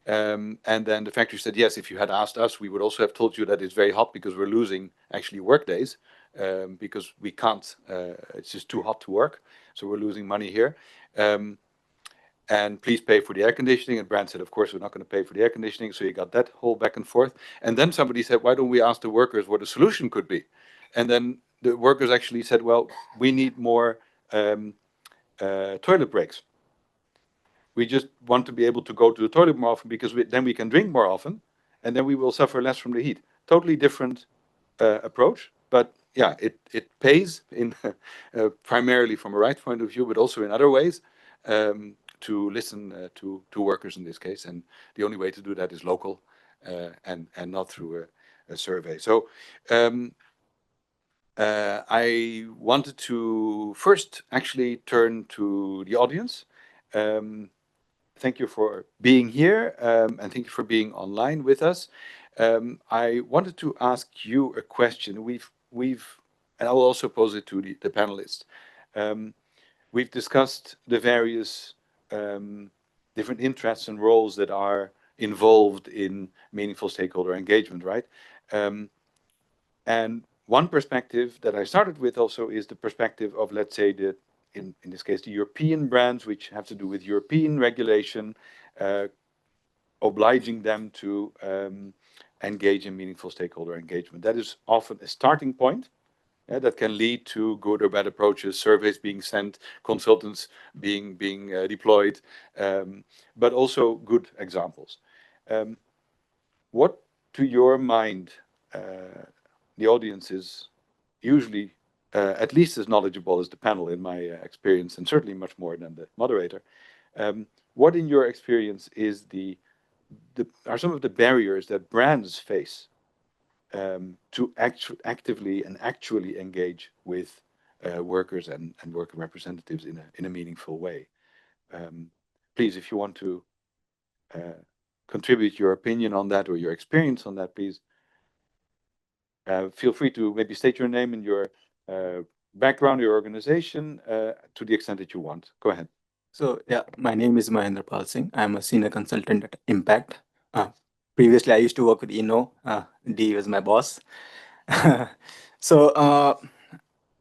And then the factory said, yes, if you had asked us, we would also have told you that it's very hot because we're losing actually work days, because we can't, it's just too hot to work. So we're losing money here. And please pay for the air conditioning. And brand said, of course, we're not going to pay for the air conditioning. So you got that whole back and forth. And then somebody said, why don't we ask the workers what the solution could be? And then the workers actually said, well, we need more toilet breaks. We just want to be able to go to the toilet more often, because then we can drink more often, and then we will suffer less from the heat. Totally different approach, but yeah, it pays in primarily from a rights point of view, but also in other ways, to listen to workers in this case. And the only way to do that is local and not through a survey. So I wanted to first actually turn to the audience. Thank you for being here, and thank you for being online with us. I wanted to ask you a question. And I will also pose it to the panelists. We've discussed the various different interests and roles that are involved in meaningful stakeholder engagement, right? And one perspective that I started with also is the perspective of, let's say, in this case, the European brands, which have to do with European regulation, obliging them to engage in meaningful stakeholder engagement. That is often a starting point. That can lead to good or bad approaches, surveys being sent, consultants being deployed, but also good examples. What, to your mind, the audience is usually at least as knowledgeable as the panel in my experience, and certainly much more than the moderator. What, in your experience, is are some of the barriers that brands face to actively and actually engage with workers and worker representatives in a meaningful way? Please, if you want to contribute your opinion on that or your experience on that, please feel free to maybe state your name and your background, your organization, to the extent that you want. Go ahead. So yeah, my name is Mahendra Pal Singh. I'm a senior consultant at Impact. Previously, I used to work with Inno. D was my boss. so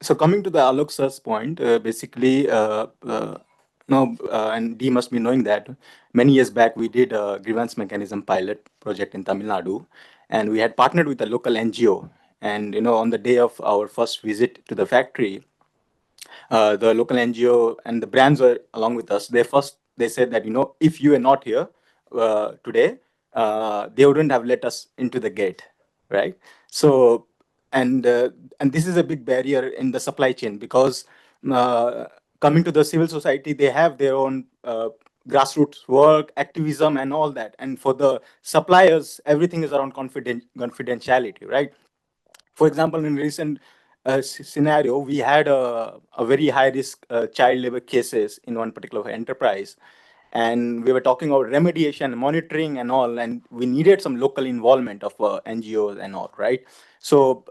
so coming to the Alok sir's point, basically, no, and D must be knowing that many years back we did a grievance mechanism pilot project in Tamil Nadu, and we had partnered with a local NGO. And on the day of our first visit to the factory, the local NGO and the brands were along with us. They said that if you are not here today, they wouldn't have let us into the gate, right? So and this is a big barrier in the supply chain, because coming to the civil society, they have their own grassroots work, activism, and all that. And for the suppliers, everything is around confidentiality, right? For example, in recent scenario, we had a very high risk child labor cases in one particular enterprise, and we were talking about remediation, monitoring, and all, and we needed some local involvement of NGOs and all, right? So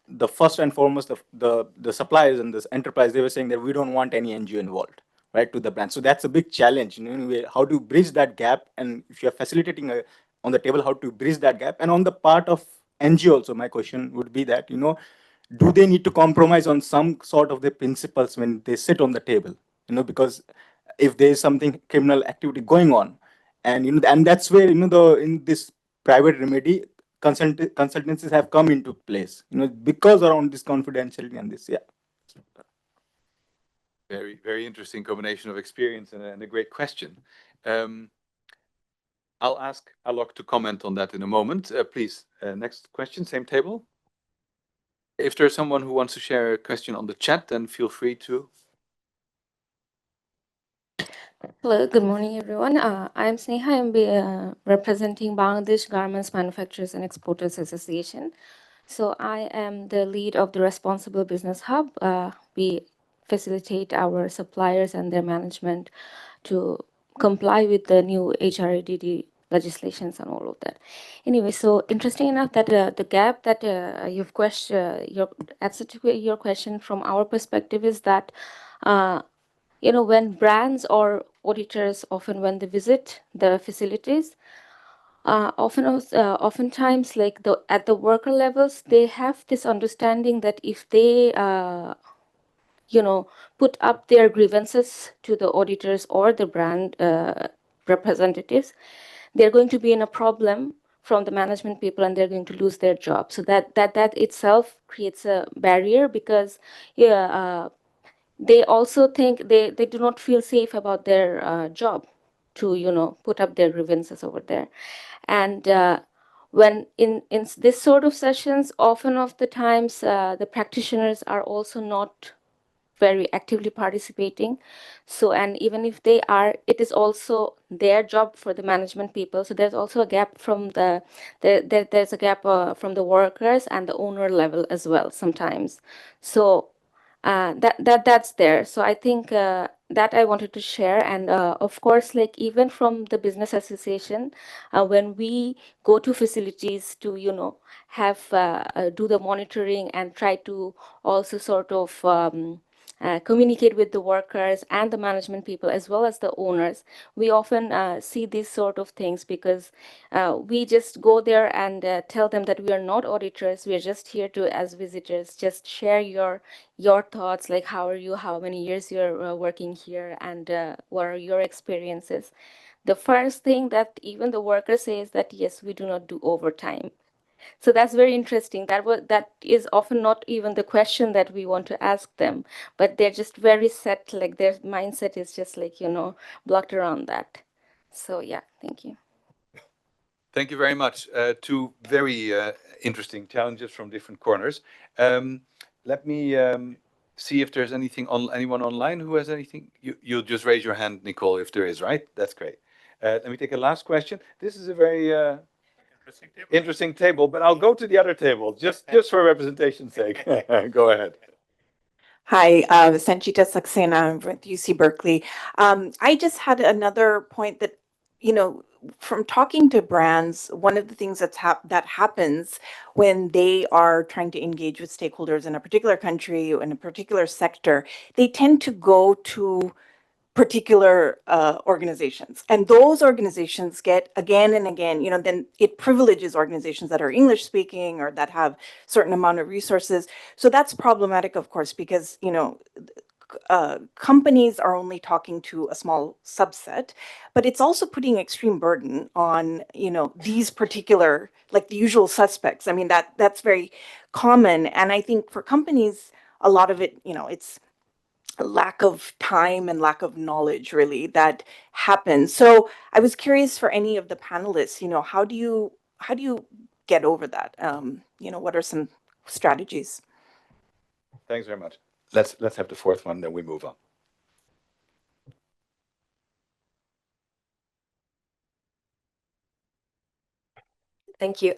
the first and foremost, the suppliers and this enterprise, they were saying that we don't want any NGO involved, right, to the brand. So that's a big challenge. How to bridge that gap, and if you're facilitating on the table, how to bridge that gap. And on the part of NGO also, my question would be that, do they need to compromise on some sort of the principles when they sit on the table? Because if there is something criminal activity going on, and and that's where in this private remedy consultancies have come into place, because around this confidentiality and this, yeah. Very, very interesting combination of experience and a great question. I'll ask Alok to comment on that in a moment. Please, next question, same table. If there's someone who wants to share a question on the chat, then feel free to. Hello, good morning, everyone. I'm Sneha. I'm representing Bangladesh Garments Manufacturers and Exporters Association. So I am the lead of the Responsible Business Hub. We facilitate our suppliers and their management to comply with the new HRADD legislations and all of that. Anyway, so interesting enough that the gap that you've questioned, your answer to your question from our perspective is that when brands or auditors, often when they visit the facilities, oftentimes, like at the worker levels, they have this understanding that if they put up their grievances to the auditors or the brand representatives, they're going to be in a problem from the management people, and they're going to lose their job. So that itself creates a barrier, because they also think they do not feel safe about their job to put up their grievances over there. And when in this sort of sessions, often of the times the practitioners are also not very actively participating. So, and even if they are, it is also their job for the management people. So there's also a gap from there's a gap from the workers and the owner level as well sometimes. So that's there. So I think that I wanted to share. And of course, like even from the business association, when we go to facilities to have do the monitoring and try to also sort of communicate with the workers and the management people as well as the owners, we often see these sort of things because we just go there and tell them that we are not auditors. We are just here to, as visitors, just share your thoughts, like how are you, how many years you're working here, and what are your experiences. The first thing that even the worker says that yes, we do not do overtime. So that's very interesting. That is often not even the question that we want to ask them, but they're just very set, like their mindset is just like, blocked around that. So yeah, thank you. Thank you very much. Two very interesting challenges from different corners. Let me see if there's anyone online who has anything. You'll just raise your hand, Nicole, if there is, right? That's great. Let me take a last question. This is a very interesting table, but I'll go to the other table just for representation's sake. Go ahead. Hi, Sanchita Saxena with UC Berkeley. I just had another point that, from talking to brands, one of the things that happens when they are trying to engage with stakeholders in a particular country, in a particular sector, they tend to go to particular organizations, and those organizations get again and again, then it privileges organizations that are English speaking or that have certain amount of resources. So that's problematic, of course, because companies are only talking to a small subset, but it's also putting extreme burden on these particular, like the usual suspects. I mean, that's very common, and I think for companies, a lot of it, it's a lack of time and lack of knowledge really that happens. So I was curious for any of the panelists, how do you get over that? What are some strategies? Thanks very much. Let's have the fourth one, then we move on. Thank you.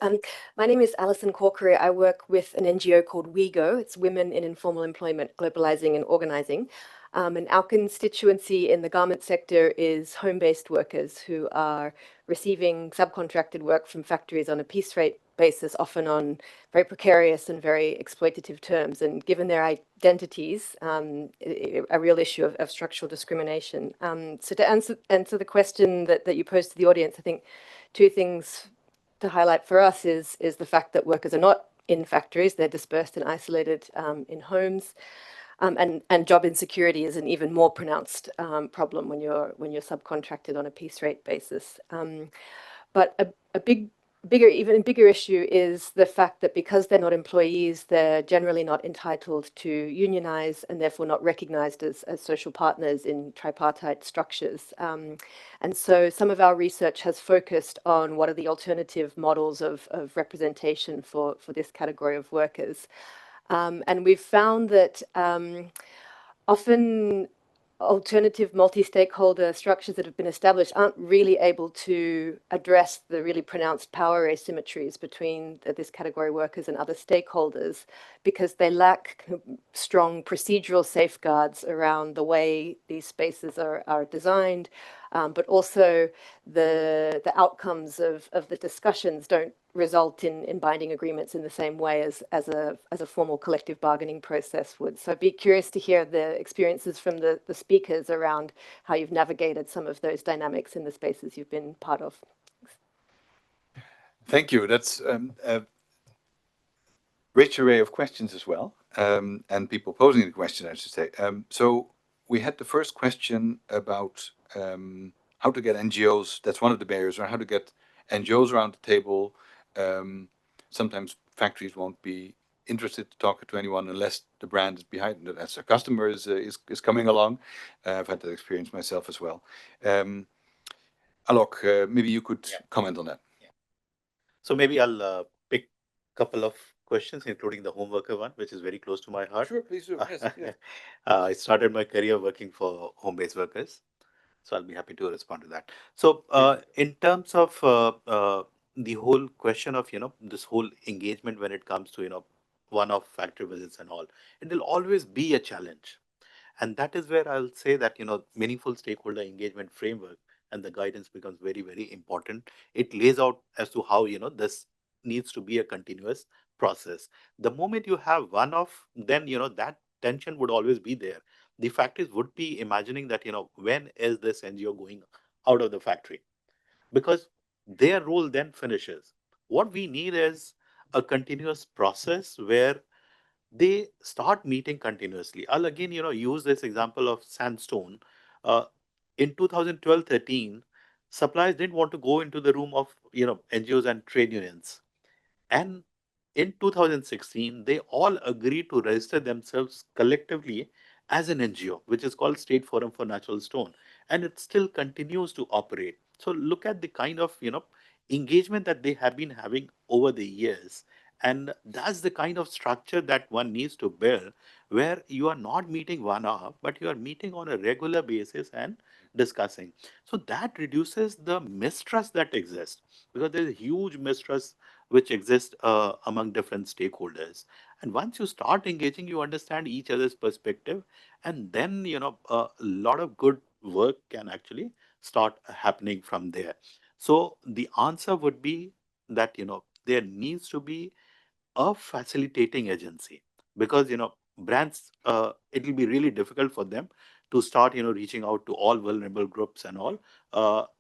My name is Alison Corkery. I work with an NGO called WeGo. It's Women in Informal Employment, Globalizing and Organizing. And our constituency in the garment sector is home-based workers who are receiving subcontracted work from factories on a piece rate basis, often on very precarious and very exploitative terms. And given their identities, a real issue of structural discrimination. So to answer the question that you posed to the audience, I think two things to highlight for us is the fact that workers are not in factories, they're dispersed and isolated in homes. And job insecurity is an even more pronounced problem when you're subcontracted on a piece rate basis. But a even bigger issue is the fact that because they're not employees, they're generally not entitled to unionize and therefore not recognized as social partners in tripartite structures. And so some of our research has focused on what are the alternative models of representation for this category of workers. And we've found that often alternative multi-stakeholder structures that have been established aren't really able to address the really pronounced power asymmetries between this category workers and other stakeholders because they lack strong procedural safeguards around the way these spaces are designed, but also the outcomes of the discussions don't result in binding agreements in the same way as a formal collective bargaining process would. So I'd be curious to hear the experiences from the speakers around how you've navigated some of those dynamics in the spaces you've been part of. Thank you. That's a rich array of questions as well, and people posing the question, I should say. So we had the first question about how to get NGOs. That's one of the barriers, or how to get NGOs around the table. Sometimes factories won't be interested to talk to anyone unless the brand is behind it, as a customer is coming along. I've had that experience myself as well. Alok, maybe you could comment on that. So maybe I'll pick a couple of questions, including the home worker one, which is very close to my heart. Sure, please do. Yes, yes. I started my career working for home-based workers, so I'll be happy to respond to that. So in terms of the whole question of, this whole engagement when it comes to, one-off factory visits and all, it will always be a challenge. And that is where I'll say that, meaningful stakeholder engagement framework and the guidance becomes very, very important. It lays out as to how, this needs to be a continuous process. The moment you have one-off, then, that tension would always be there. The factories would be imagining that, when is this NGO going out of the factory? Because their role then finishes. What we need is a continuous process where they start meeting continuously. I'll again, use this example of sandstone. Uh, in 2012-13, suppliers didn't want to go into the room of, NGOs and trade unions. And in 2016, they all agreed to register themselves collectively as an NGO, which is called State Forum for Natural Stone. And it still continues to operate. So look at the kind of, engagement that they have been having over the years. And that's the kind of structure that one needs to build, where you are not meeting one off, but you are meeting on a regular basis and discussing. So that reduces the mistrust that exists, because there's a huge mistrust which exist among different stakeholders. And once you start engaging, you understand each other's perspective, and then a lot of good work can actually start happening from there. So the answer would be that there needs to be a facilitating agency, because brands, it will be really difficult for them to start reaching out to all vulnerable groups and all.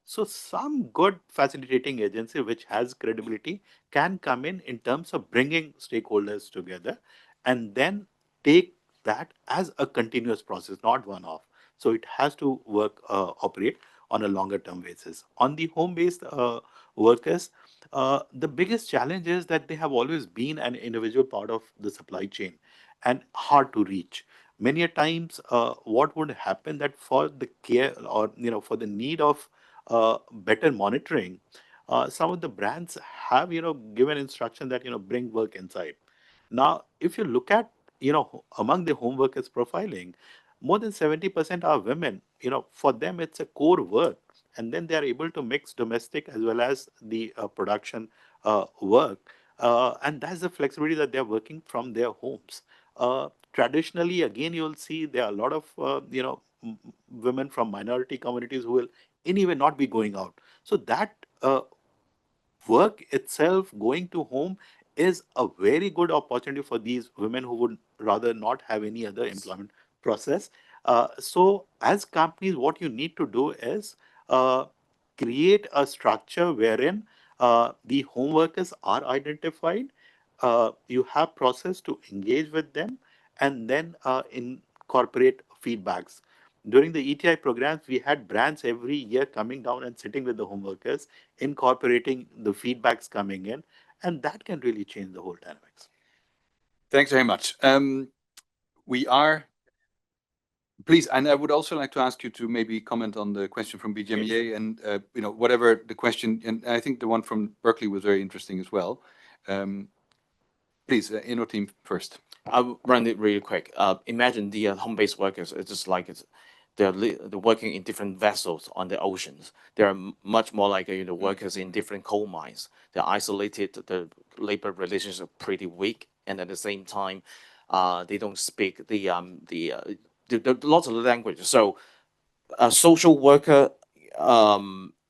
So some good facilitating agency which has credibility can come in terms of bringing stakeholders together, and then take that as a continuous process, not one off. So it has to work, operate on a longer term basis. On the home based workers, the biggest challenge is that they have always been an individual part of the supply chain and hard to reach. Many a times, what would happen that for the care, or for the need of better monitoring, some of the brands have given instruction that bring work inside. Now, if you look at among the home workers profiling, more than 70% are women. For them it's a core work, and then they are able to mix domestic as well as the production work. And that's the flexibility that they're working from their homes. Traditionally, again, you'll see there are a lot of women from minority communities who will anyway not be going out. So that work itself, going to home, is a very good opportunity for these women who would rather not have any other employment process. So as companies, what you need to do is uh, create a structure wherein the home workers are identified. You have process to engage with them, and then incorporate feedbacks. During the ETI programs, we had brands every year coming down and sitting with the home workers, incorporating the feedbacks coming in, and that can really change the whole dynamics. Thanks very much. We are, please, and I would also like to ask you to maybe comment on the question from BGMEA, and whatever the question, and I think the one from Berkeley was very interesting as well. Please, Inno team first. I'll run it really quick. Imagine the home-based workers. It's just like they're working in different vessels on the oceans. They are much more like workers in different coal mines. They're isolated. The labor relations are pretty weak, and at the same time, they don't speak the lots of languages. So a social worker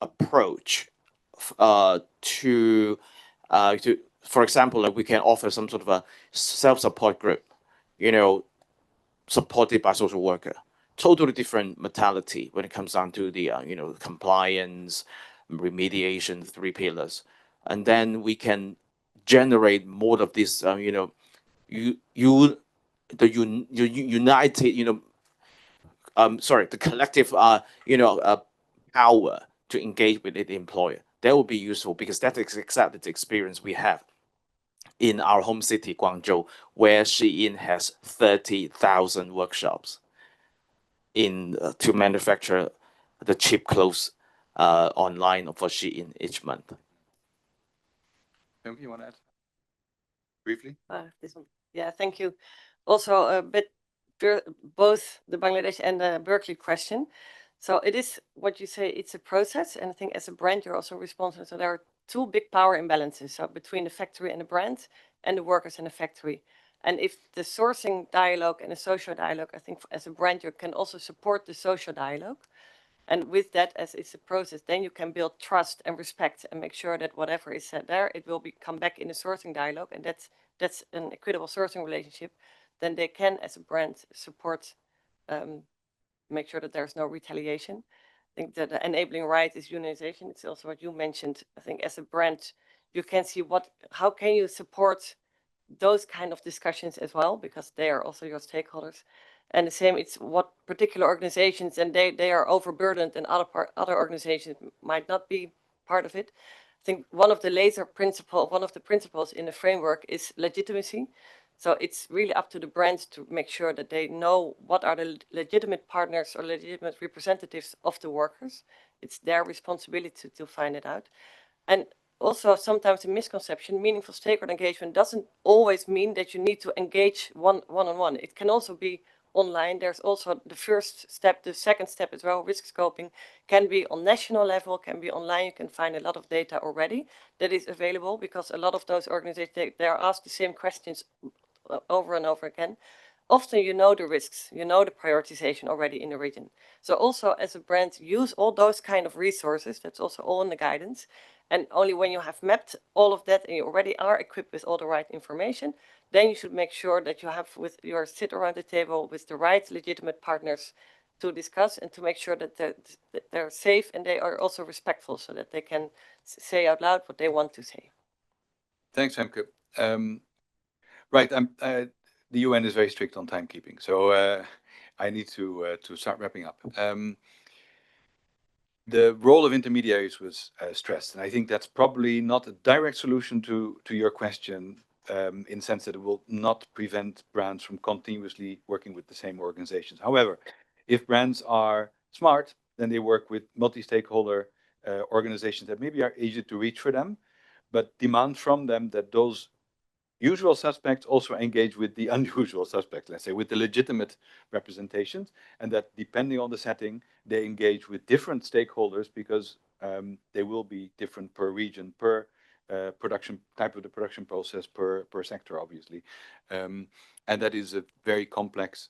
approach to for example, like we can offer some sort of a self-support group, supported by social worker. Totally different mentality when it comes down to the compliance, remediation, 3 pillars, and then we can generate more of this united the collective power to engage with the employer. That would be useful, because that is exactly the experience we have in our home city, Guangzhou, where Shein has 30,000 workshops to manufacture the cheap clothes online for Shein each month. You want to add briefly? This one. Yeah, thank you. Also, a bit both the Bangladesh and the Berkeley question. So it is what you say, it's a process. And I think as a brand, you're also responsible. So there are 2 big power imbalances, so between the factory and the brand, and the workers in the factory. And if the sourcing dialogue and the social dialogue, I think as a brand, you can also support the social dialogue. And with that, as it's a process, then you can build trust and respect and make sure that whatever is said there, it will come back in the sourcing dialogue. And that's an equitable sourcing relationship. then they can, as a brand, support, make sure that there's no retaliation. I think that the enabling right is unionization. It's also what you mentioned. I think as a brand, you can see how can you support those kind of discussions as well, because they are also your stakeholders. And the same, it's what particular organizations, and they are overburdened, and other organizations might not be part of it. I think one of the principles in the framework is legitimacy. So it's really up to the brands to make sure that they know what are the legitimate partners or legitimate representatives of the workers. It's their responsibility to find it out. And also, sometimes a misconception, meaningful stakeholder engagement doesn't always mean that you need to engage one-on-one. It can also be online. There's also the first step, the second step as well, risk scoping, can be on national level, can be online. You can find a lot of data already that is available, because a lot of those organizations, they are asked the same questions over and over again. Often you know the risks, you know the prioritization already in the region. So also as a brand, use all those kind of resources. That's also all in the guidance. And only when you have mapped all of that and you already are equipped with all the right information, then you should make sure that you have sit around the table with the right legitimate partners to discuss, and to make sure that they're safe and they are also respectful, so that they can say out loud what they want to say. Thanks, Femke. Right, the UN is very strict on timekeeping, so I need to start wrapping up. The role of intermediaries was stressed, and I think that's probably not a direct solution to your question, in the sense that it will not prevent brands from continuously working with the same organizations. However, if brands are smart, then they work with multi-stakeholder organizations that maybe are easier to reach for them, but demand from them that those usual suspects also engage with the unusual suspects, let's say, with the legitimate representations, and that depending on the setting, they engage with different stakeholders, because they will be different per region, per production type of the production process, per sector, obviously. And that is a very complex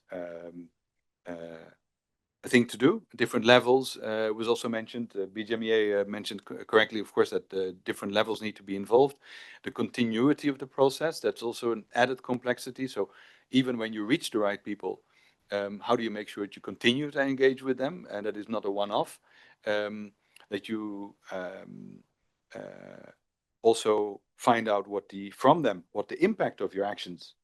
thing to do. Different levels was also mentioned. BGMEA mentioned correctly, of course, that different levels need to be involved. The continuity of the process, that's also an added complexity. So even when you reach the right people, how do you make sure that you continue to engage with them, and that is not a one-off? That you also find out what the impact of your actions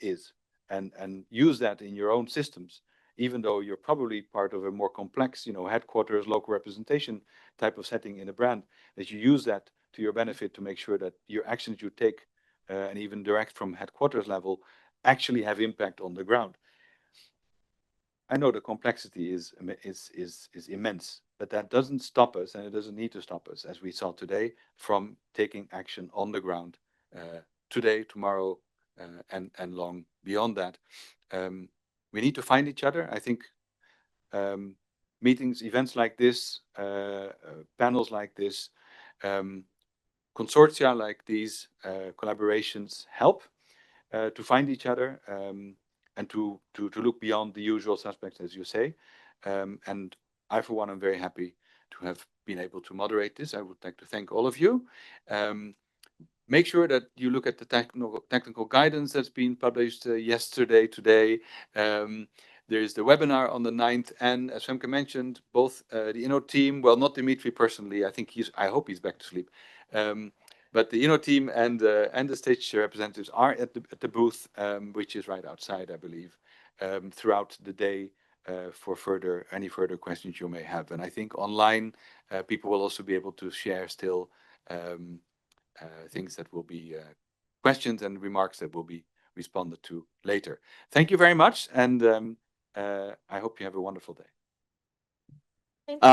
is, and use that in your own systems, even though you're probably part of a more complex, headquarters, local representation type of setting in a brand, that you use that to your benefit to make sure that your actions you take, and even direct from headquarters level, actually have impact on the ground. I know the complexity is immense, but that doesn't stop us, and it doesn't need to stop us, as we saw today, from taking action on the ground today, tomorrow, and long beyond that. We need to find each other. I think meetings, events like this, panels like this, consortia like these, collaborations help to find each other, and to look beyond the usual suspects, as you say. And I, for one, am very happy to have been able to moderate this. I would like to thank all of you. Make sure that you look at the technical guidance that's been published yesterday, today. There is the webinar on the 9th, and as Femke mentioned, both the Inno team, well, not Dimitri personally, I hope he's back to sleep, but the Inno team and the stage representatives are at the booth, which is right outside, I believe, throughout the day, for any further questions you may have. And I think online, people will also be able to share still things that will be questions and remarks that will be responded to later. Thank you very much, and I hope you have a wonderful day. Thank